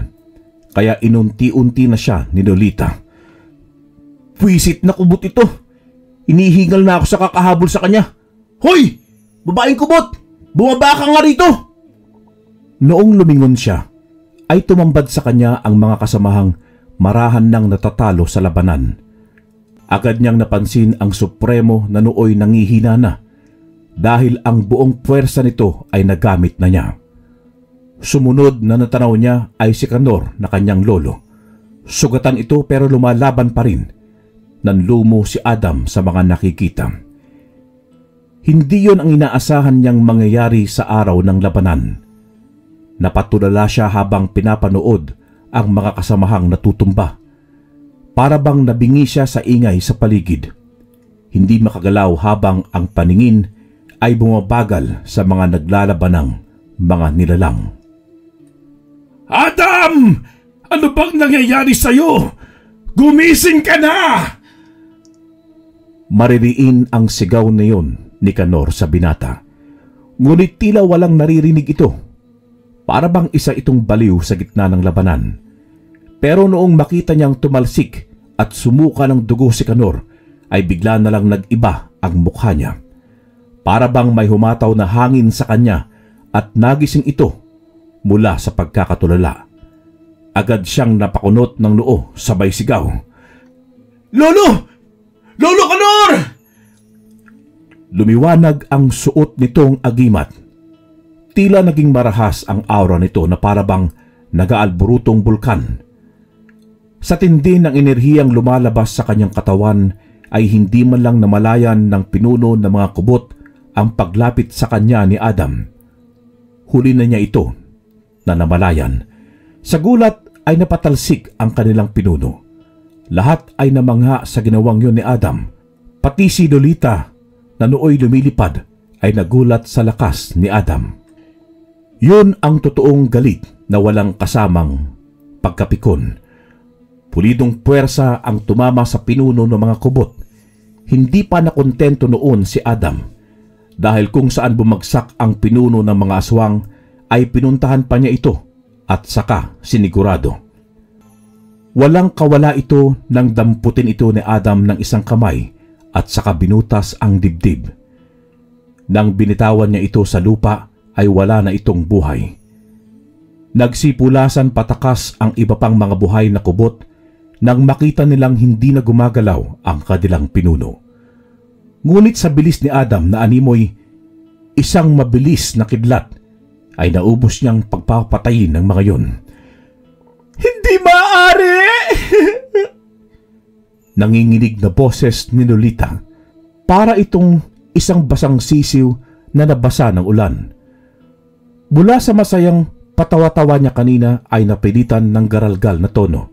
kaya inunti-unti na siya ni Lolita. Pwisit na kubot ito! Inihingal na ako sa kakahabol sa kanya. Hoy! Babaeng kubot! Bumaba ka nga rito! Noong lumingon siya, ay tumambad sa kanya ang mga kasamahang marahan nang natatalo sa labanan. Agad niyang napansin ang Supremo na nooy nangihina na dahil ang buong puwersa nito ay nagamit na niya. Sumunod na natanaw niya ay si Canor na kanyang lolo. Sugatan ito pero lumalaban pa rin. Nanlumo si Adam sa mga nakikita. Hindi yon ang inaasahan niyang mangyayari sa araw ng labanan. Napatulala siya habang pinapanood ang mga kasamahang natutumba. Para bang nabingi siya sa ingay sa paligid. Hindi makagalaw habang ang paningin ay bumabagal sa mga naglalabanang mga nilalang. Adam! Ano bang nangyayari sa'yo? Gumising ka na! Maririin ang sigaw na yon ni Canor sa binata. Ngunit tila walang naririnig ito. Para bang isa itong baliw sa gitna ng labanan. Pero noong makita niyang tumalsik at sumuka ng dugo si Canor, ay bigla na lang nag-iba ang mukha niya. Para bang may humataw na hangin sa kanya at nagising ito mula sa pagkakatulala. Agad siyang napakunot ng noo sabay sigaw. Lolo! Lolo Kanor! Lumiwanag ang suot nitong agimat. Tila naging marahas ang aura nito na parabang nagaalburutong bulkan. Sa tindi ng enerhiyang lumalabas sa kanyang katawan ay hindi man lang namalayan ng pinuno ng mga kubot ang paglapit sa kanya ni Adam. Huli na niya ito na namalayan. Sa gulat ay napatalsik ang kanilang pinuno. Lahat ay namangha sa ginawang yun ni Adam. Pati si Lolita na nooy lumilipad ay nagulat sa lakas ni Adam. Yun ang totoong galit na walang kasamang pagkapikon. Pulidong puwersa ang tumama sa pinuno ng mga kubot. Hindi pa nakontento noon si Adam dahil kung saan bumagsak ang pinuno ng mga aswang ay pinuntahan pa niya ito at saka sinigurado. Walang kawala ito nang damputin ito ni Adam ng isang kamay at saka binutas ang dibdib. Nang binitawan niya ito sa lupa ay wala na itong buhay. Nagsipulasan patakas ang iba pang mga buhay na kubot nang makita nilang hindi na gumagalaw ang kanilang pinuno. Ngunit sa bilis ni Adam na animoy, isang mabilis na kidlat ay naubos niyang pagpapatayin ng mga yon. Hindi maaari! Nanginginig na boses ni Lolita. Para itong isang basang sisiw na nabasa ng ulan. Mula sa masayang patawa-tawa niya kanina ay napilitan ng garalgal na tono.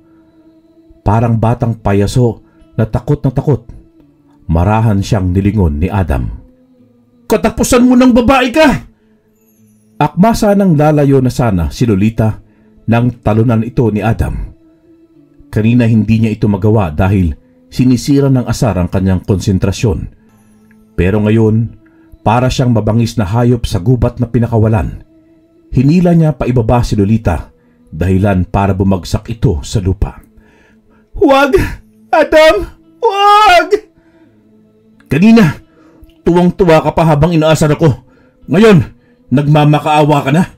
Parang batang payaso na takot. Marahan siyang nilingon ni Adam. Katapusan mo ng babae ka! Akma sanang lalayo na sana si Lolita nang talunan ito ni Adam. Kanina hindi niya ito magawa dahil sinisira ng asar ang kanyang konsentrasyon. Pero ngayon, para siyang mabangis na hayop sa gubat na pinakawalan. Hinila niya paibaba si Lolita, dahilan para bumagsak ito sa lupa. Huwag! Adam! Huwag! Kanina, tuwang-tuwa ka pa habang inaasar ako. Ngayon, nagmamakaawa ka na?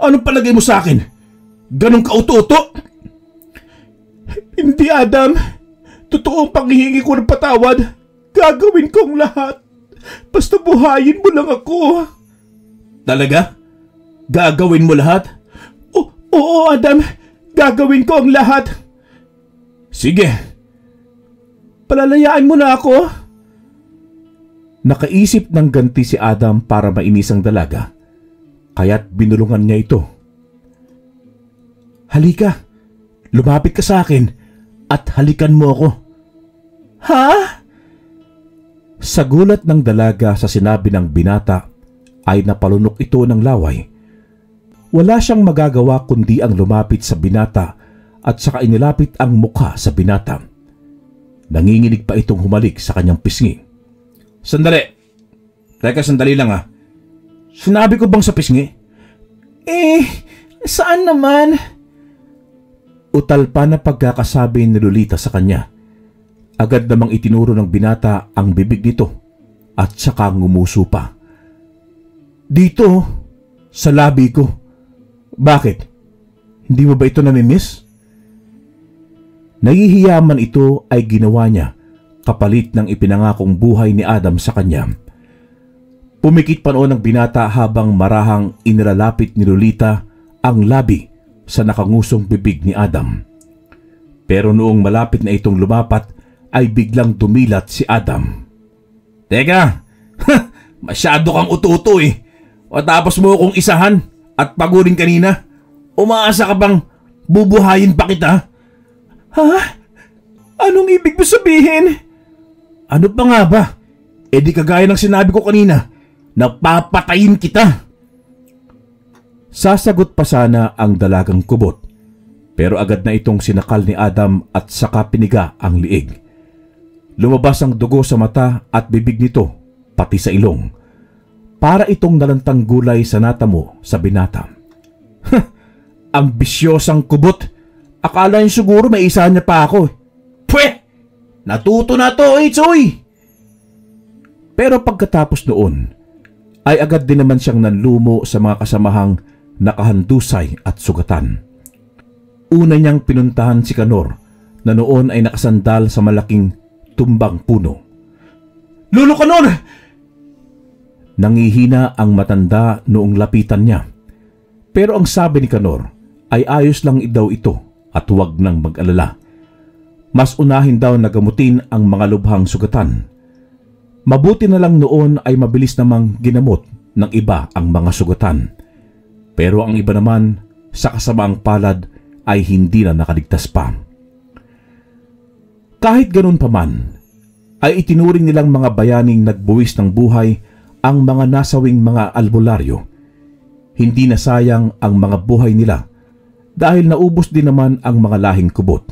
Anong palagay mo sa akin? Ganong kauto-uto? Hindi, Adam. Totoong panghihingi ko ng patawad. Gagawin kong lahat. Basta buhayin mo lang ako. Talaga? Gagawin mo lahat? Oo, Adam. Gagawin ko ang lahat. Sige. Palalayaan mo na ako. Nakaisip ng ganti si Adam para mainis ang dalaga. Kaya't binulungan niya ito. Halika, lumapit ka sa akin at halikan mo ako. Ha? Sa gulat ng dalaga sa sinabi ng binata ay napalunok ito ng laway. Wala siyang magagawa kundi ang lumapit sa binata at saka inilapit ang mukha sa binata. Nanginginig pa itong humalik sa kanyang pisngi. Sandali. Teka, sandali lang ha. Sinabi ko bang sa pisngi? Saan naman? Utal pa na pagkakasabi ni Lolita sa kanya. Agad namang itinuro ng binata ang bibig nito at saka ngumuso pa. Dito, sa labi ko. Bakit? Hindi mo ba ito namimiss? Nahihiyaman ito ay ginawa niya kapalit ng ipinangakong buhay ni Adam sa kanya. Pumikit pa noon ang binata habang marahang inilalapit ni Lolita ang labi sa nakangusong bibig ni Adam. Pero noong malapit na itong lumapat ay biglang dumilat si Adam. Teka, masyado kang uto-uto eh. O tapos mo akong isahan at pagurin kanina. Umaasa ka bang bubuhayin pa kita? Ha? Anong ibig mo sabihin? Ano pa nga ba? E di kagaya ng sinabi ko kanina, napapatayin kita. Sasagot pa sana ang dalagang kubot, pero agad na itong sinakal ni Adam at saka piniga ang liig. Lumabas ang dugo sa mata at bibig nito, pati sa ilong. Para itong nalantang gulay sa natamo sa binata. Ambisyosang kubot. Akala niya siguro may isa niya pa ako. Pwe! Natuto na to, Itzoy! Pero pagkatapos noon, ay agad din naman siyang nanlumo sa mga kasamahang nakahandusay at sugatan. Una niyang pinuntahan si Kanor na noon ay nakasandal sa malaking tumbang puno. Lolo Kanor! Nangihina ang matanda noong lapitan niya. Pero ang sabi ni Kanor ay ayos lang daw ito at huwag nang mag-alala. Mas unahin daw na gamutin ang mga lubhang sugatan. Mabuti na lang noon ay mabilis namang ginamot ng iba ang mga sugatan. Pero ang iba naman sa kasamaang palad ay hindi na nakaligtas pa. Kahit ganun pa man, ay itinuring nilang mga bayaning nagbuwis ng buhay ang mga nasawing mga albularyo. Hindi na sayang ang mga buhay nila dahil naubos din naman ang mga lahing kubot.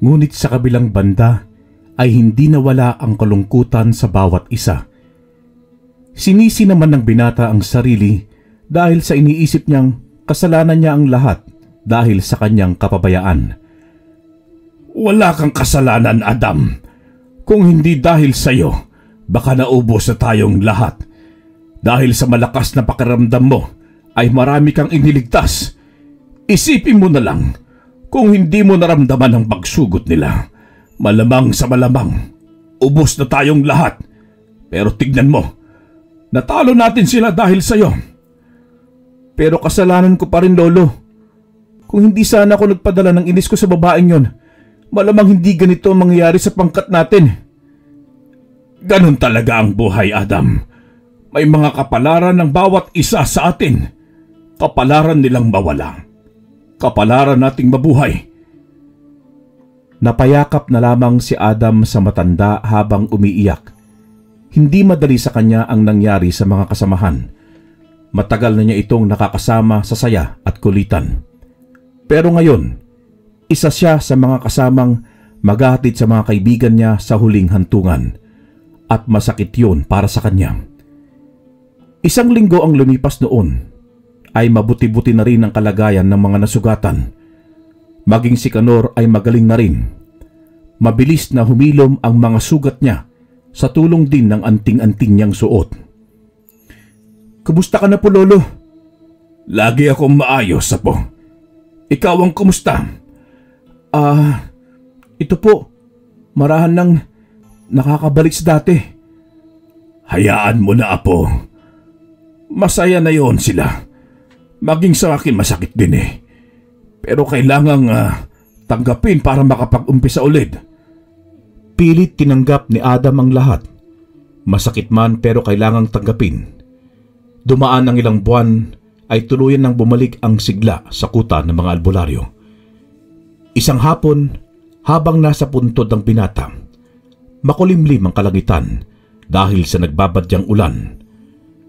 Ngunit sa kabilang banda ay hindi nawala ang kalungkutan sa bawat isa. Sinisi naman ng binata ang sarili dahil sa iniisip niyang kasalanan niya ang lahat dahil sa kanyang kapabayaan. Wala kang kasalanan, Adam. Kung hindi dahil sa iyo, baka naubos na tayong lahat. Dahil sa malakas na pakiramdam mo, ay marami kang iniligtas. Isipin mo na lang, kung hindi mo naramdaman ang pagsugot nila, malamang sa malamang, ubos na tayong lahat. Pero tignan mo, natalo natin sila dahil sa iyo. Pero kasalanan ko pa rin, Lolo. Kung hindi sana ako nagpadala ng inis ko sa babaeng yon, malamang hindi ganito ang mangyayari sa pangkat natin. Ganon talaga ang buhay, Adam. May mga kapalaran ng bawat isa sa atin. Kapalaran nilang mawala. Kapalaran nating mabuhay. Napayakap na lamang si Adam sa matanda habang umiiyak. Hindi madali sa kanya ang nangyari sa mga kasamahan. Matagal na niya itong nakakasama sa saya at kulitan. Pero ngayon, isa siya sa mga kasamang maghahatid sa mga kaibigan niya sa huling hantungan. At masakit yun para sa kanya. Isang linggo ang lumipas noon, ay mabuti-buti na rin ang kalagayan ng mga nasugatan. Maging si Kanor ay magaling na rin. Mabilis na humilom ang mga sugat niya sa tulong din ng anting-anting niyang suot. Kumusta ka na po, Lolo? Lagi akong maayos, Apo. Ikaw ang kumusta? Ito po, marahan lang nakakabalik sa dati. Hayaan mo na, Apo. Masaya na yon sila. Maging sa akin masakit din eh. Pero kailangang tanggapin para makapag-umpisa ulit. Pilit tinanggap ni Adam ang lahat. Masakit man pero kailangang tanggapin. Dumaan ang ilang buwan ay tuluyan nang bumalik ang sigla sa kuta ng mga albularyo. Isang hapon, habang nasa puntod ng binata, makulimlim ang kalangitan dahil sa nagbabadyang ulan.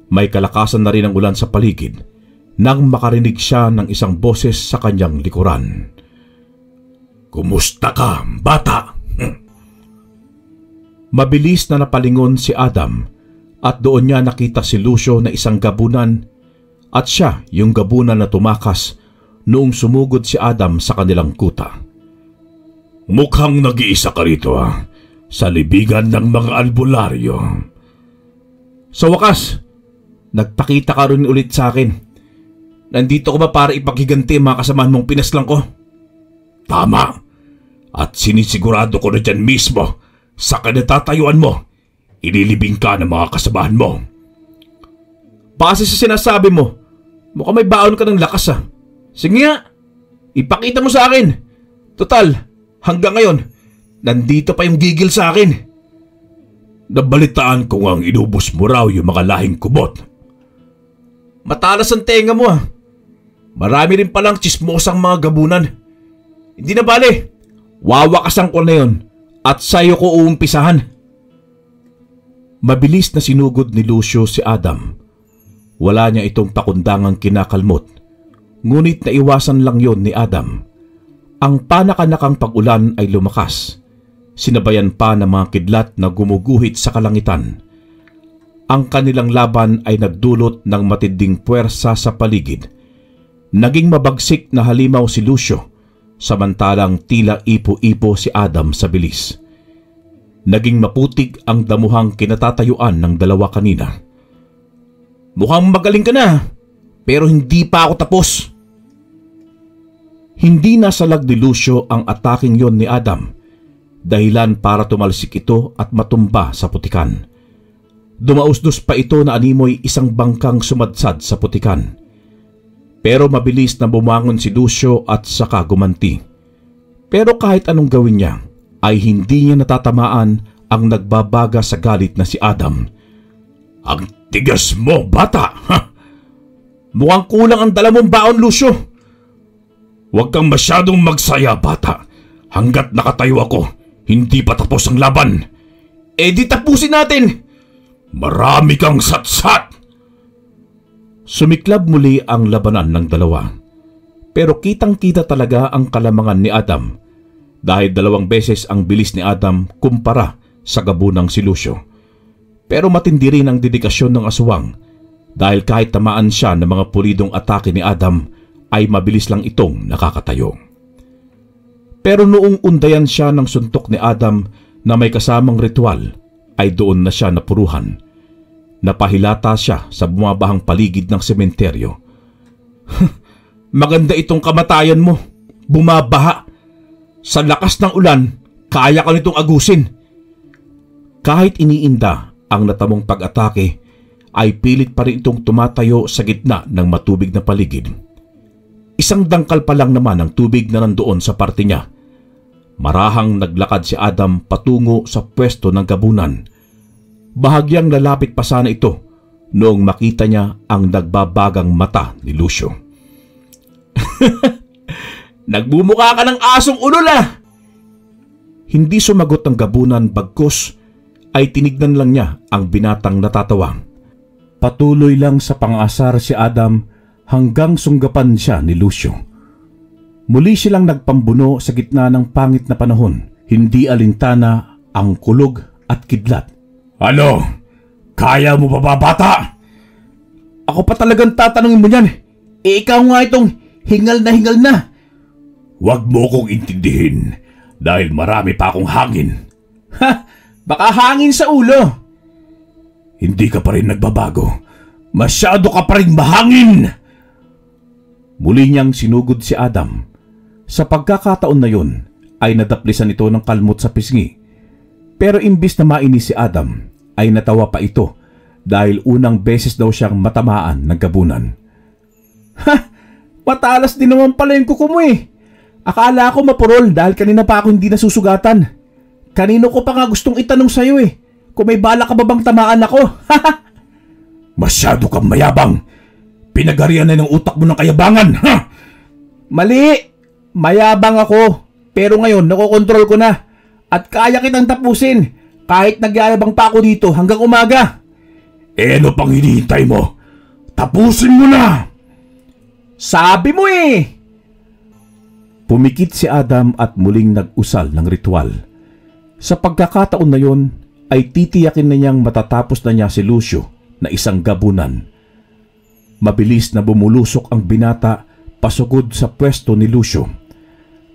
May kalakasan na rin ang ulan sa paligid nang makarinig siya ng isang boses sa kanyang likuran. Kumusta ka, bata? Mabilis na napalingon si Adam at doon niya nakita si Lucio na isang gabunan at siya yung gabunan na tumakas noong sumugod si Adam sa kanilang kuta. Mukhang nag-iisa ka rito sa libigan ng mga albularyo. Sa wakas, nagpakita ka rin ulit sa akin. Nandito ko ba para ipaghiganti ang mga kasamahan mong pinaslang ko? Tama. At sinisigurado ko na dyan mismo sa kinatatayuan mo, ililibing ka ng mga kasamahan mo. Base sa sinasabi mo, mukhang may baon ka ng lakas . Sige nga, ipakita mo sa akin. Total, hanggang ngayon, nandito pa yung gigil sa akin. Nabalitaan ko ngang inubos mo raw yung mga lahing kubot. Matalas ang tenga mo . Marami rin palang tsismosang mga gabunan. Hindi na bale, wawakasan ko na yun at sa'yo ko uumpisahan. Mabilis na sinugod ni Lucio si Adam. Wala niya itong pakundangang kinakalmot. Ngunit naiwasan lang yon ni Adam. Ang panakanakang pag-ulan ay lumakas. Sinabayan pa ng mga kidlat na gumuguhit sa kalangitan. Ang kanilang laban ay nagdulot ng matinding puwersa sa paligid. Naging mabagsik na halimaw si Lucio, samantalang tila ipo-ipo si Adam sa bilis. Naging maputik ang damuhang kinatatayuan ng dalawa kanina. Mukhang magaling ka na, pero hindi pa ako tapos. Hindi nasalag ni Lucio ang ataking yon ni Adam, dahilan para tumalsik ito at matumba sa putikan. Dumausdos pa ito na animoy isang bangkang sumadsad sa putikan. Pero mabilis na bumangon si Lucio at saka gumanti. Pero kahit anong gawin niya, ay hindi niya natatamaan ang nagbabaga sa galit na si Adam. Ang tigas mo, bata! Ha? Mukhang kulang ang dala mong baon, Lucio. Huwag kang masyadong magsaya, bata. Hanggat nakatayo ako, hindi pa tapos ang laban. Eh di tapusin natin! Marami kang satsat! Sumiklab muli ang labanan ng dalawa. Pero kitang-kita talaga ang kalamangan ni Adam dahil 2 beses ang bilis ni Adam kumpara sa gabunang si Lucio. Pero matindi rin ang dedikasyon ng aswang dahil kahit tamaan siya ng mga pulidong atake ni Adam ay mabilis lang itong nakakatayo. Pero noong undayan siya ng suntok ni Adam na may kasamang ritual ay doon na siya napuruhan. Napahilata siya sa bumabahang paligid ng sementeryo. Maganda itong kamatayan mo. Bumabaha. Sa lakas ng ulan, kaya ka nitong agusin. Kahit iniinda ang natamong pag-atake, ay pilit pa rin itong tumatayo sa gitna ng matubig na paligid. Isang dangkal pa lang naman ang tubig na nandoon sa parte niya. Marahang naglakad si Adam patungo sa pwesto ng gabunan. Bahagyang lalapit pa sana ito noong makita niya ang nagbabagang mata ni Lucio. Nagbumukha ka ng asong ulol ah! Hindi sumagot ang gabunan bagkus ay tinignan lang niya ang binatang natatawa. Patuloy lang sa pang-asar si Adam hanggang sunggapan siya ni Lucio. Muli silang nagpambuno sa gitna ng pangit na panahon. Hindi alintana ang kulog at kidlat. Ano? Kaya mo pa ba, bata? Ako pa talagang tatanungin mo niyan. Eh ikaw nga itong hingal na. Huwag mo kong intindihin dahil marami pa akong hangin. Ha! Baka hangin sa ulo. Hindi ka pa rin nagbabago. Masyado ka pa rin mahangin. Muli niyang sinugod si Adam. Sa pagkakataon na yun ay nadaplisan ito ng kalmot sa pisngi. Pero imbis na mainis si Adam ay natawa pa ito dahil unang beses daw siyang matamaan ng gabunan. Ha! Matalas din naman pala yung kuko mo eh. Akala ko mapurol dahil kanina pa ako hindi nasusugatan. Kanino ko pa nga gustong itanong sa'yo eh. Kung may bala ka ba bang tamaan ako? Masyado kang mayabang. Pinagarian na ng utak mo ng kayabangan. Ha? Mali! Mayabang ako. Pero ngayon nakokontrol ko na. At kaya kitang tapusin kahit nagyayabang pa ako dito hanggang umaga. Eh ano pang hinihintay mo? Tapusin mo na! Sabi mo eh! Pumikit si Adam at muling nag-usal ng ritual. Sa pagkakataon na yon ay titiyakin na niyang matatapos na niya si Lucio na isang gabunan. Mabilis na bumulusok ang binata pasugod sa pwesto ni Lucio.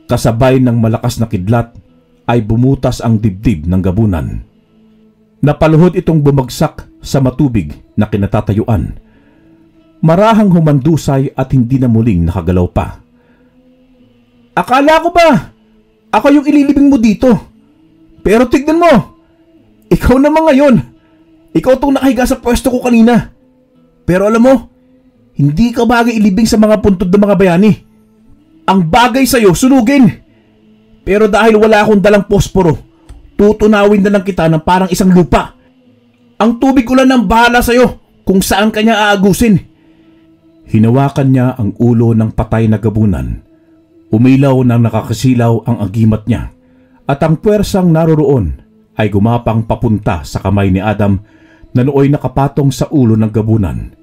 Kasabay ng malakas na kidlat ay bumutas ang dibdib ng gabunan. Napaluhod itong bumagsak sa matubig na kinatatayuan. Marahang humandusay at hindi na muling nakagalaw pa. Akala ko ba ako yung ililibing mo dito? Pero tignan mo, ikaw naman ngayon. Ikaw itong nakahiga sa pwesto ko kanina. Pero alam mo, hindi ka bagay ilibing sa mga puntod ng mga bayani. Ang bagay sa'yo, sunugin. Pero dahil wala akong dalang posporo, tutunawin na lang kita ng parang isang lupa. Ang tubig ko lang ang bahala sa'yo kung saan kanya aagusin. Hinawakan niya ang ulo ng patay na gabunan. Umilaw nang nakakasilaw ang agimat niya at ang puwersang naroroon ay gumapang papunta sa kamay ni Adam na nooy nakapatong sa ulo ng gabunan.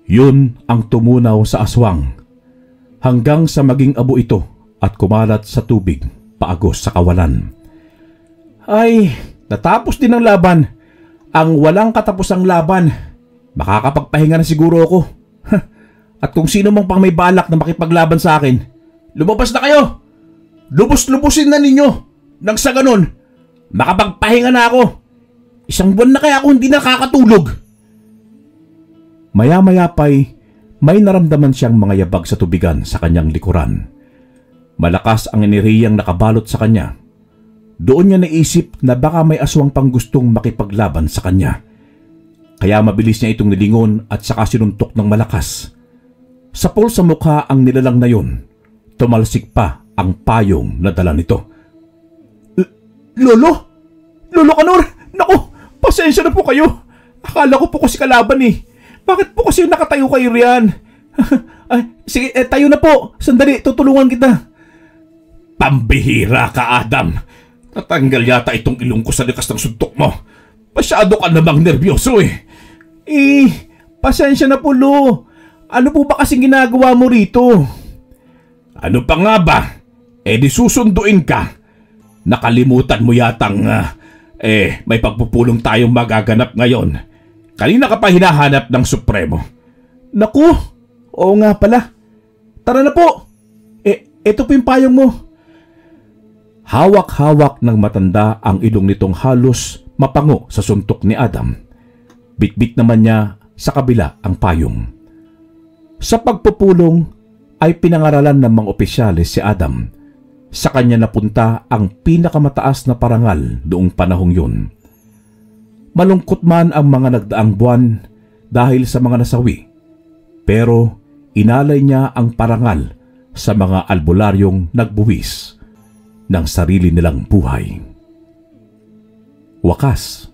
Yun ang tumunaw sa aswang hanggang sa maging abo ito at kumalat sa tubig paagos sa kawalan. Ay, natapos din ang laban. Ang walang katapusang laban. Makakapagpahinga na siguro ako. At kung sino mang pang may balak na makipaglaban sa akin, lumabas na kayo! Lubos-lubusin na ninyo! Nang sa ganun, makapagpahinga na ako. Isang buwan na kaya ako hindi nakakatulog. Maya-maya pa'y may naramdaman siyang mga yabag sa tubigan sa kanyang likuran. Malakas ang enerhiyang nakabalot sa kanya. Doon niya naisip na baka may aswang pang gustong makipaglaban sa kanya. Kaya mabilis niya itong nilingon at saka sinuntok ng malakas. Sapol sa mukha ang nilalang na yun. Tumalsik pa ang payong na dala nito. Lolo? Lolo Kanor? Naku, pasensya na po kayo. Akala ko po kasi kalaban eh. Bakit po kasi nakatayo kayo riyan? Ay, sige, tayo na po. Sandali, tutulungan kita. Pambihira ka, Adam. Natanggal yata itong ilong ko sa likas ng suntok mo. Masyado ka namang nervyoso eh. Pasensya na po, Lo. Ano po ba kasing ginagawa mo rito? Ano pa nga ba? Di susunduin ka. Nakalimutan mo yatang may pagpupulong tayong magaganap ngayon. Kanina ka pa hinahanap ng Supremo. Naku, oo nga pala. Tara na po. Ito po yung payong mo. Hawak-hawak ng matanda ang ilong nitong halos mapango sa suntok ni Adam. Bitbit naman niya sa kabila ang payong. Sa pagpupulong ay pinangaralan ng mga opisyalis si Adam. Sa kanya napunta ang pinakamataas na parangal noong panahong yun. Malungkot man ang mga nagdaang buwan dahil sa mga nasawi, pero inalay niya ang parangal sa mga albularyong nagbuwis ng sarili nilang buhay. Wakas.